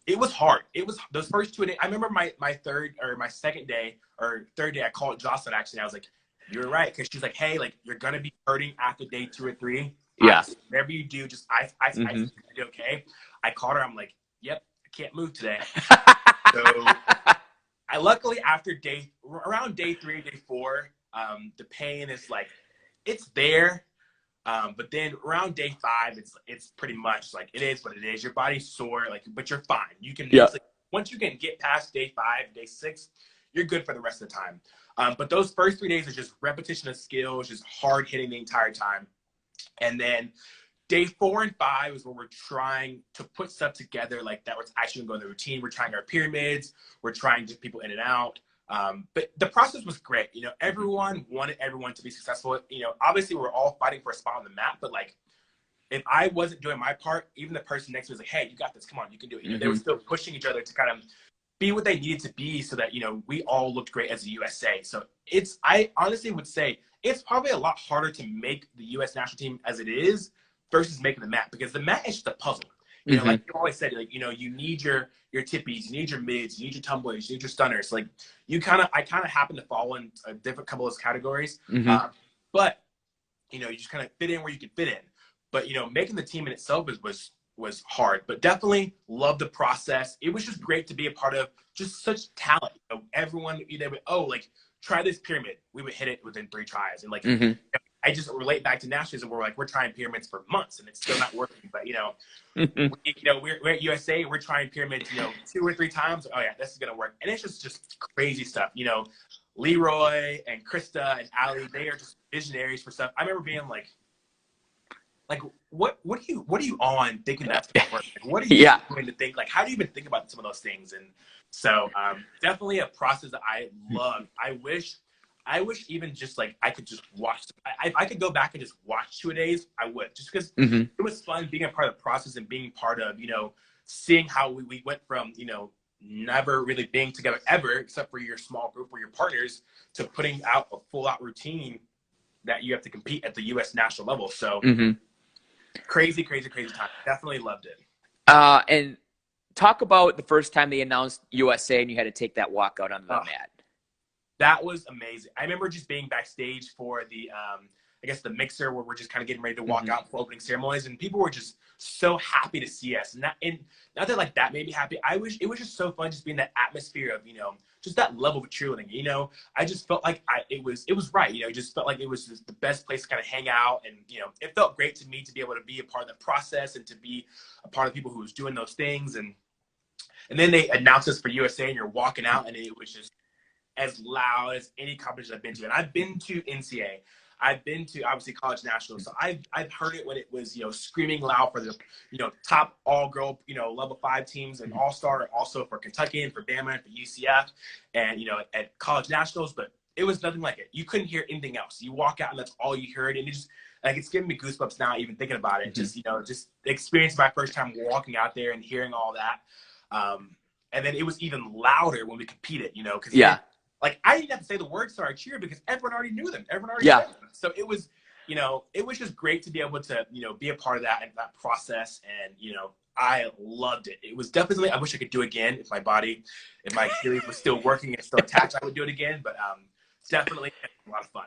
it was hard. It was those first 2 days. I remember my second day or third day, I called Jocelyn actually. I was like, you were right. Cause she's like, hey, you're going to be hurting after day 2 or 3. Yeah. Whatever you do, just ice, okay. I called her. I'm like, yep, I can't move today. So I luckily around day 3, day 4, the pain is it's there. But then around day 5, it's pretty much it is what it is. Your body's sore, but you're fine. You can once you can get past day 5, day 6, you're good for the rest of the time. But those first 3 days are just repetition of skills, just hard hitting the entire time. And then day 4 and 5 is where we're trying to put stuff together that was actually going to go in the routine. We're trying our pyramids. We're trying to get people in and out. But the process was great. Everyone wanted everyone to be successful. Obviously we're all fighting for a spot on the map, but if I wasn't doing my part, even the person next to me was like, hey, you got this. Come on, you can do it. They were still pushing each other to kind of be what they needed to be so that, we all looked great as a USA. So I honestly would say it's probably a lot harder to make the U.S. national team as it is versus making the mat, because the mat is just a puzzle. Like you always said, you need your tippies, you need your mids, you need your tumblers, you need your stunners. I kind of happen to fall in a different couple of those categories. But, you just kind of fit in where you can fit in. But making the team in itself was hard. But definitely loved the process. It was just great to be a part of just such talent. Everyone either would, try this pyramid. We would hit it within 3 tries, and I just relate back to nationals where we're trying pyramids for months and it's still not working. But we're at USA, we're trying pyramids 2 or 3 times. Oh yeah, this is gonna work, and it's just crazy stuff. Leroy and Krista and Ali, they are just visionaries for stuff. I remember being like what are you on thinking that's gonna work? What are you going to think? How do you even think about some of those things? And so definitely a process that I love. I wish even just I could just watch. If I could go back and just watch 2-a-days, I would. Just because it was fun being a part of the process and being part of, seeing how we went from, never really being together ever, except for your small group or your partners, to putting out a full-out routine that you have to compete at the U.S. national level. So crazy time. Definitely loved it. And talk about the first time they announced USA and you had to take that walkout on the mat. That was amazing. I remember just being backstage for the, the mixer where we're just kind of getting ready to walk out for opening ceremonies, and people were just so happy to see us. And not that that made me happy. It was just so fun just being that atmosphere of, just that level of cheerleading. I just felt like it was right. It just felt like it was just the best place to kind of hang out. And, it felt great to me to be able to be a part of the process and to be a part of the people who was doing those things. And then they announced us for USA and you're walking out, and it was just as loud as any competition I've been to. And I've been to NCAA. I've been to, obviously, college nationals. So I've heard it when it was, screaming loud for the, top all-girl, level 5 teams and all-star, also for Kentucky and for Bama and for UCF and, at college nationals. But it was nothing like it. You couldn't hear anything else. You walk out and that's all you heard. And it just, it's giving me goosebumps now even thinking about it. Just, just experiencing my first time walking out there and hearing all that. And then it was even louder when we competed, because I didn't have to say the words to our cheer because everyone already knew them. Everyone already said them. So it was, it was just great to be able to, be a part of that and that process. And, I loved it. It was definitely something I wish I could do again if my Achilles was still working and still attached, I would do it again. But definitely a lot of fun.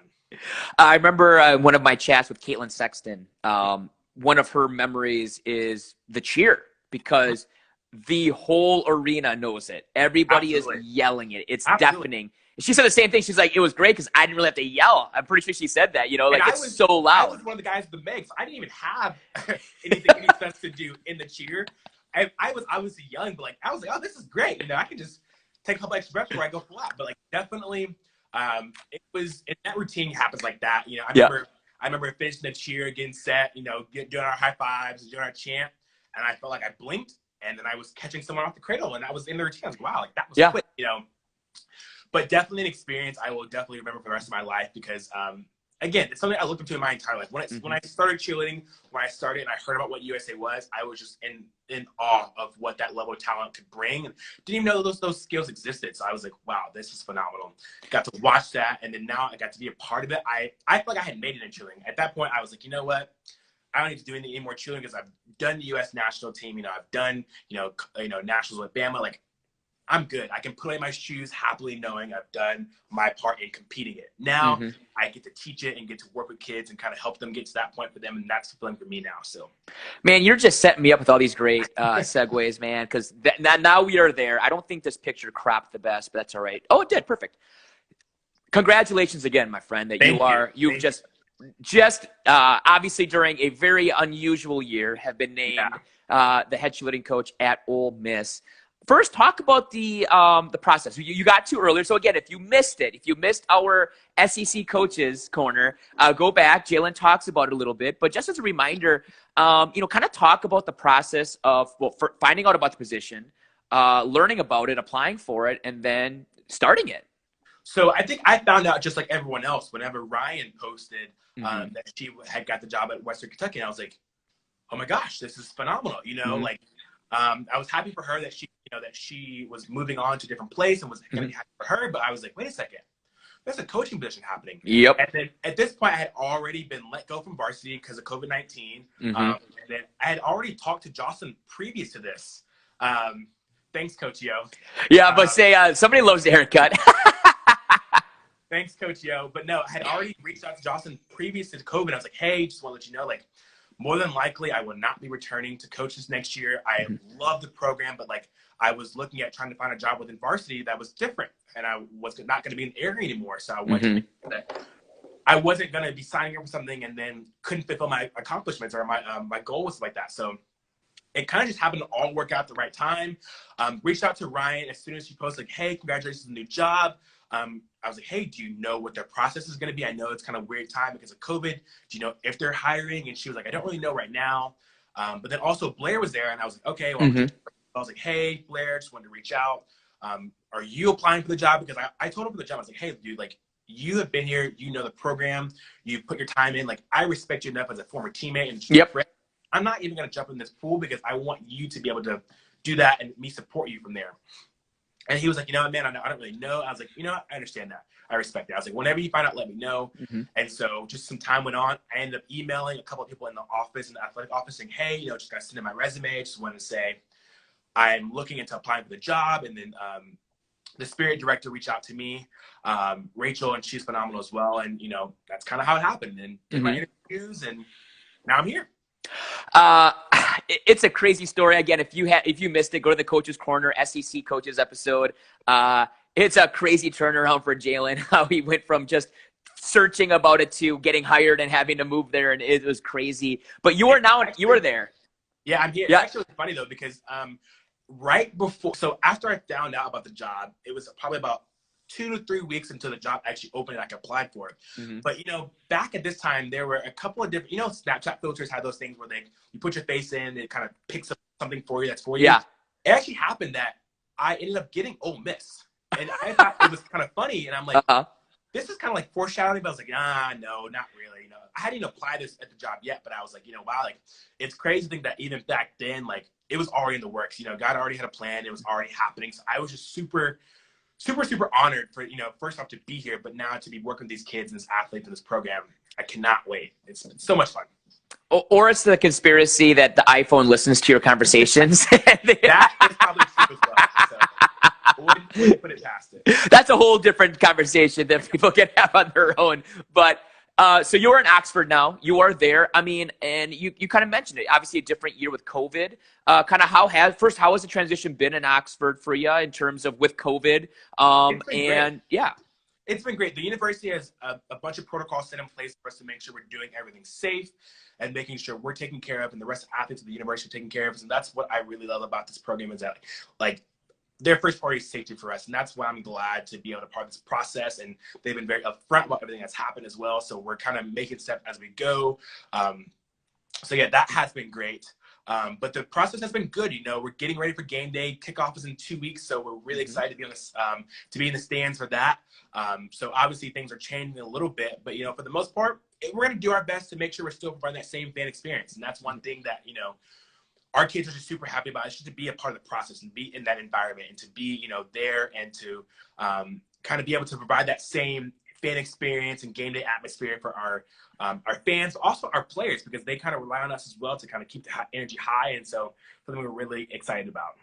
I remember one of my chats with Caitlin Sexton. One of her memories is the cheer because the whole arena knows it. Everybody is yelling it. It's deafening. She said the same thing. She's like, it was great because I didn't really have to yell. I'm pretty sure she said that, it's so loud. I was one of the guys with the mix. I didn't even have any sense to do in the cheer. I was young, but I was like, oh, this is great. I can just take a couple extra breaths before I go flat. But definitely, it was, and that routine happens like that. I remember finishing the cheer, getting set, doing our high fives, doing our chant, and I felt like I blinked, and then I was catching someone off the cradle, and I was in the routine. I was like, wow, that was quick, But definitely an experience I will definitely remember for the rest of my life because, again, it's something I looked up to in my entire life. When I started cheerleading, when I started and I heard about what USA was, I was just in awe of what that level of talent could bring, and didn't even know those skills existed. So I was like, wow, this is phenomenal. Got to watch that, and then now I got to be a part of it. I felt like I had made it in cheerleading. At that point, I was like, you know what? I don't need to do any more cheerleading because I've done the U.S. national team. I've done, nationals with Bama. I'm good. I can put on my shoes happily knowing I've done my part in competing it. Now I get to teach it and get to work with kids and kind of help them get to that point for them. And that's fulfilling for me now. So, man, you're just setting me up with all these great segues, man, because now we are there. I don't think this picture cropped the best, but that's all right. Oh, it did. Perfect. Congratulations again, my friend, that you've just obviously during a very unusual year have been named the head cheerleading coach at Ole Miss. First, talk about the process. You got to earlier. So, again, if you missed it, if you missed our SEC Coaches Corner, go back. Jaylan talks about it a little bit. But just as a reminder, kind of talk about the process of, finding out about the position, learning about it, applying for it, and then starting it. So I think I found out just like everyone else whenever Ryan posted that she had got the job at Western Kentucky. And I was like, oh, my gosh, this is phenomenal. I was happy for her that she was moving on to a different place and was going to be happy for her. But I was like, wait a second, there's a coaching position happening. Yep. And then at this point, I had already been let go from varsity because of COVID-19. And then I had already talked to Jocelyn previous to this. Thanks, Coach Yo. Yeah, but somebody loves the haircut. Thanks, Coach Yo. But no, I had already reached out to Jocelyn previous to COVID. I was like, hey, just want to let you know, more than likely I will not be returning to coach this next year. I love the program, but like I was looking at trying to find a job within varsity that was different, and I was not going to be in the area anymore. So I wanted to make sure that I wasn't going to be signing up for something and then couldn't fulfill my accomplishments or my goals like that. So it kind of just happened to all work out at the right time. Reached out to Ryan as soon as she posted, like, hey, congratulations on the new job. I was like, hey, do you know what their process is going to be? I know it's kind of weird time because of COVID. Do you know if they're hiring? And she was like, I don't really know right now. But then also Blair was there, and I was like, okay. Well, I was like, hey, Blair, just wanted to reach out. Are you applying for the job? Because I told him for the job. I was like, hey, dude, like, you have been here. You know the program. You put your time in. Like, I respect you enough as a former teammate. And I'm not even going to jump in this pool because I want you to be able to do that and me support you from there. And he was like, you know what, man, I don't really know. I was like, you know what? I understand that. I respect that. I was like, whenever you find out, let me know. And so just some time went on. I ended up emailing a couple of people in the office, in the athletic office, saying, hey, you know, just got to send in my resume. Just wanted to say I'm looking into applying for the job. And then the Spirit director reached out to me, Rachel, and she's phenomenal as well. And, you know, that's kind of how it happened. And did my interviews, and now I'm here. It's a crazy story. Again, if you missed it, go to the Coach's Corner SEC Coaches episode. It's a crazy turnaround for Jaylan, how he went from just searching about it to getting hired and having to move there, and it was crazy. But you are there. Yeah, I'm here. Yeah. Actually, it's funny though, because right before, so after I found out about the job, it was probably about 2 to 3 weeks until the job actually opened and I applied for it. But, you know, back at this time, there were a couple of different, you know, Snapchat filters had those things where you put your face in, it kind of picks up something for you that's for you. Yeah. It actually happened that I ended up getting Ole Miss. And I thought it was kind of funny. And I'm like, this is kind of like foreshadowing. But I was like, no, not really. You know, I hadn't even applied this at the job yet, but I was like, you know, wow, like, it's crazy to think that even back then, like, it was already in the works. You know, God already had a plan. It was already happening. So I was just super honored for, you know, first off to be here, but now to be working with these kids and these athletes in this program. I cannot wait. It's so much fun. Or it's the conspiracy that the iPhone listens to your conversations. That is probably true as well. So wouldn't put it past it. That's a whole different conversation that people can have on their own. But so you're in Oxford now. You are there. I mean, and you kind of mentioned it. Obviously, a different year with COVID. Kind of how has the transition been in Oxford for you in terms of with COVID? It's been great. The university has a bunch of protocols set in place for us to make sure we're doing everything safe and making sure we're taken care of and the rest of athletes of the university are taken care of. And that's what I really love about this program is that, like, their first priority is safety for us. And that's why I'm glad to be able to part of this process. And they've been very upfront about everything that's happened as well. So we're kind of making steps as we go. So yeah, that has been great. But the process has been good. You know, we're getting ready for game day. Kickoff is in 2 weeks. So we're really excited to be on this, to be in the stands for that. So obviously things are changing a little bit, but, you know, for the most part, we're going to do our best to make sure we're still providing that same fan experience. And that's one thing that, you know, our kids are just super happy about. It's just to be a part of the process and be in that environment and to be, you know, there and to kind of be able to provide that same fan experience and game day atmosphere for our fans, also our players, because they kind of rely on us as well to kind of keep the energy high. And so something we're really excited about.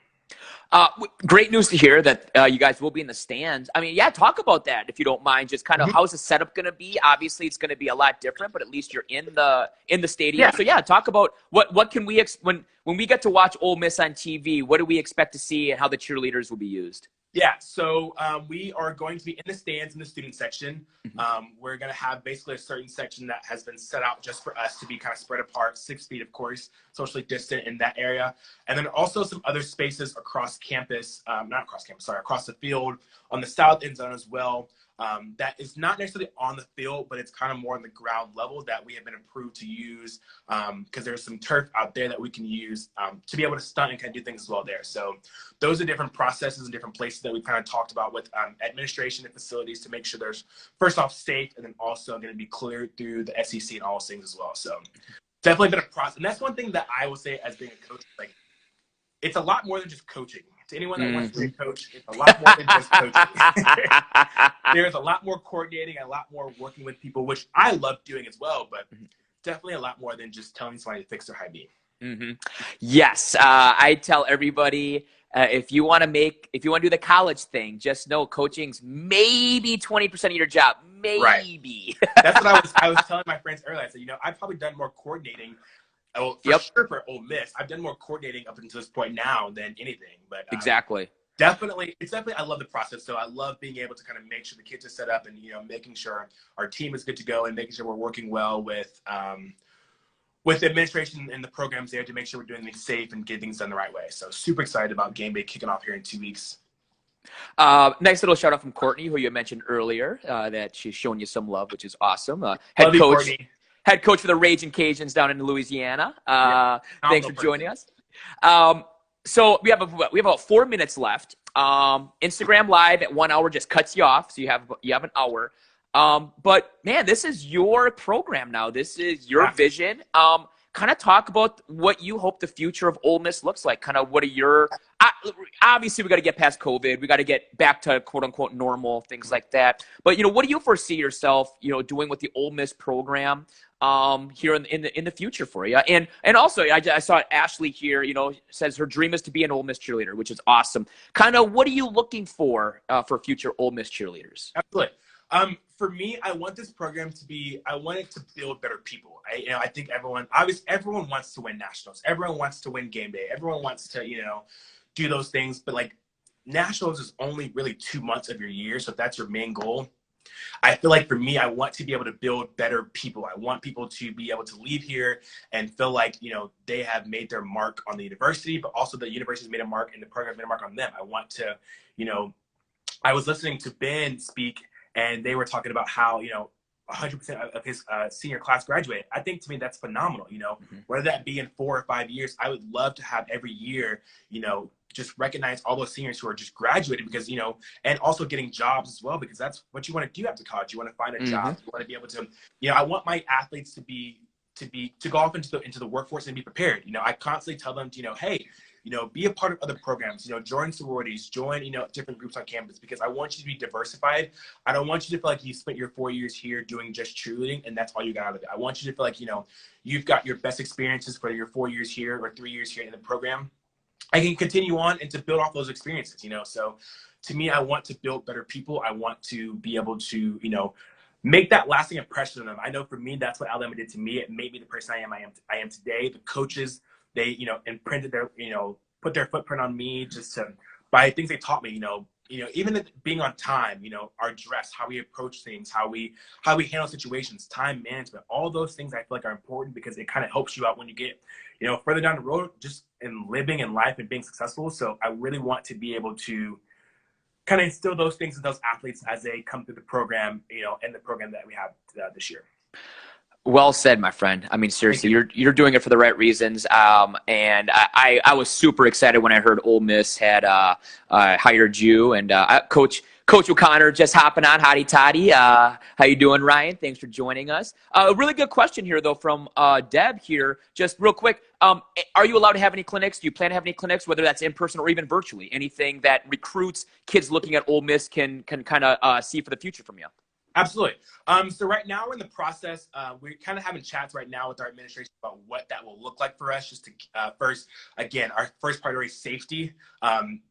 Great news to hear that you guys will be in the stands. I mean, yeah, talk about that if you don't mind. Just kind of how's the setup going to be? Obviously, it's going to be a lot different, but at least you're in the stadium. Yeah. So yeah, talk about what can we when we get to watch Ole Miss on TV. What do we expect to see and how the cheerleaders will be used? Yeah, so we are going to be in the stands in the student section. We're going to have basically a certain section that has been set out just for us to be kind of spread apart, 6 feet, of course, socially distant in that area. And then also some other spaces across campus, across the field on the south end zone as well. That is not necessarily on the field, but it's kind of more on the ground level that we have been approved to use because there's some turf out there that we can use to be able to stunt and kind of do things as well there. So those are different processes and different places that we've kind of talked about with administration and facilities to make sure there's, first off, safe, and then also going to be cleared through the SEC and all those things as well. So definitely been a process. And that's one thing that I will say as being a coach, like, it's a lot more than just coaching. To anyone that wants to be a coach, it's a lot more than just coaching. There's a lot more coordinating, a lot more working with people, which I love doing as well, but definitely a lot more than just telling somebody to fix their high beam. Yes, I tell everybody if you want to do the college thing, just know coaching's maybe 20% of your job, maybe. Right. That's what I was telling my friends earlier. I said, you know, I've probably done more coordinating Well, for sure for Ole Miss, I've done more coordinating up until this point now than anything. But exactly. Definitely, I love the process. So I love being able to kind of make sure the kids are set up and, making sure our team is good to go and making sure we're working well with the administration and the programs there to make sure we're doing things safe and getting things done the right way. So super excited about game day kicking off here in 2 weeks. Nice little shout out from Courtney, who you mentioned earlier, that she's showing you some love, which is awesome. Head coach for the Raging Cajuns down in Louisiana. Thanks for joining us. So we have about 4 minutes left. Instagram Live at 1 hour just cuts you off, so you have an hour. But man, this is your program now. This is your vision. Kind of talk about what you hope the future of Ole Miss looks like. Kind of what are your obviously we got to get past COVID. We got to get back to quote unquote normal, things like that. But what do you foresee yourself doing with the Ole Miss program here in the future for you? And also I saw Ashley here, says her dream is to be an Ole Miss cheerleader, which is awesome. Kind of what are you looking for future Ole Miss cheerleaders? Absolutely. For me, I want this program I want it to build better people. I think everyone wants to win nationals. Everyone wants to win game day. Everyone wants to, do those things. But like nationals is only really 2 months of your year. So if that's your main goal, I feel like for me, I want to be able to build better people. I want people to be able to leave here and feel like, they have made their mark on the university, but also the university's made a mark and the program's made a mark on them. I want to, I was listening to Ben speak and they were talking about how, 100% of his senior class graduated. I think to me that's phenomenal. Whether that be in 4 or 5 years, I would love to have every year, just recognize all those seniors who are just graduating because, and also getting jobs as well, because that's what you want to do after college. You want to find a job. You want to be able to, I want my athletes to go off into the workforce and be prepared. I constantly tell them to, hey, be a part of other programs, join sororities, join, different groups on campus, because I want you to be diversified. I don't want you to feel like you spent your 4 years here doing just cheerleading and that's all you got out of it. I want you to feel like, you've got your best experiences for your 4 years here or 3 years here in the program. I can continue on and to build off those experiences, So to me, I want to build better people. I want to be able to, make that lasting impression on them. I know for me, that's what Alabama did to me. It made me the person I am today. The coaches, they, imprinted their, put their footprint on me just by things they taught me, even being on time, our dress, how we approach things, how we handle situations, time management, all those things I feel like are important because it kind of helps you out when you get, further down the road, just in living in life and being successful. So I really want to be able to kind of instill those things in those athletes as they come through the program, and the program that we have this year. Well said, my friend. I mean, seriously, you're doing it for the right reasons. And I was super excited when I heard Ole Miss had hired you and Coach O'Connor just hopping on. Hotty toddy. How you doing, Ryan? Thanks for joining us. A really good question here, though, from Deb here. Just real quick, are you allowed to have any clinics? Do you plan to have any clinics, whether that's in person or even virtually? Anything that recruits, kids looking at Ole Miss can kind of see for the future from you? Absolutely. So right now we're in the process. We're kind of having chats right now with our administration about what that will look like for us. Just to first, again, our first priority is safety.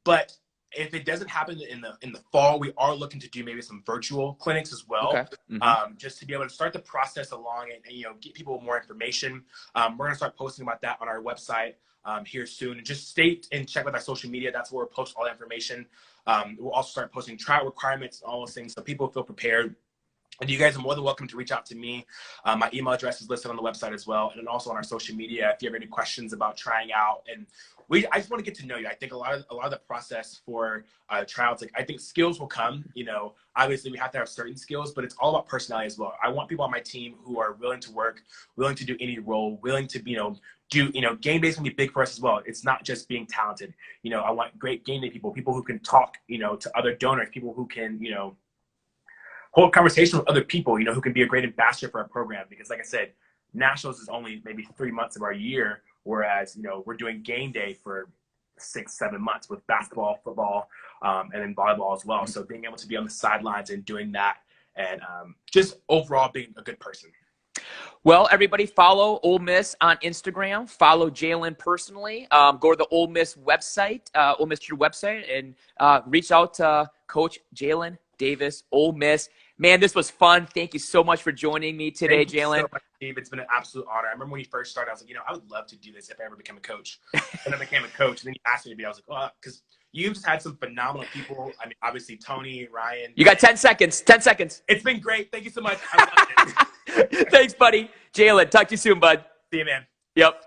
But if it doesn't happen in the fall, we are looking to do maybe some virtual clinics as well. Okay. Just to be able to start the process along and get people more information. We're gonna start posting about that on our website here soon. And just stay and check with our social media. That's where we'll post all the information. We'll also start posting tryout requirements and all those things so people feel prepared. And you guys are more than welcome to reach out to me. My email address is listed on the website as well, and then also on our social media if you have any questions about trying out. And I just want to get to know you. I think a lot of the process for tryouts, I think skills will come. Obviously we have to have certain skills, but it's all about personality as well. I want people on my team who are willing to work, willing to do any role, willing to game day is gonna be big for us as well. It's not just being talented. I want great game day people who can talk, to other donors, people who can, hold conversation with other people, who can be a great ambassador for our program. Because like I said, nationals is only maybe 3 months of our year, whereas, we're doing game day for 6-7 months with basketball, football, and then volleyball as well. So being able to be on the sidelines and doing that and just overall being a good person. Well, everybody follow Ole Miss on Instagram. Follow Jaylan personally. Go to the Ole Miss website, Ole Miss Cheer website, and reach out to Coach Jaylan Davis, Ole Miss. Man, this was fun. Thank you so much for joining me today, Thank you Jaylan. so much, Steve. It's been an absolute honor. I remember when you first started, I was like, I would love to do this if I ever became a coach. And I became a coach. And then you asked me to be. I was like, well, because you've just had some phenomenal people. I mean, obviously, Tony, Ryan. You got 10 seconds. 10 seconds. It's been great. Thank you so much. I loved it. Thanks, buddy. Jaylan, talk to you soon, bud. See you, man. Yep.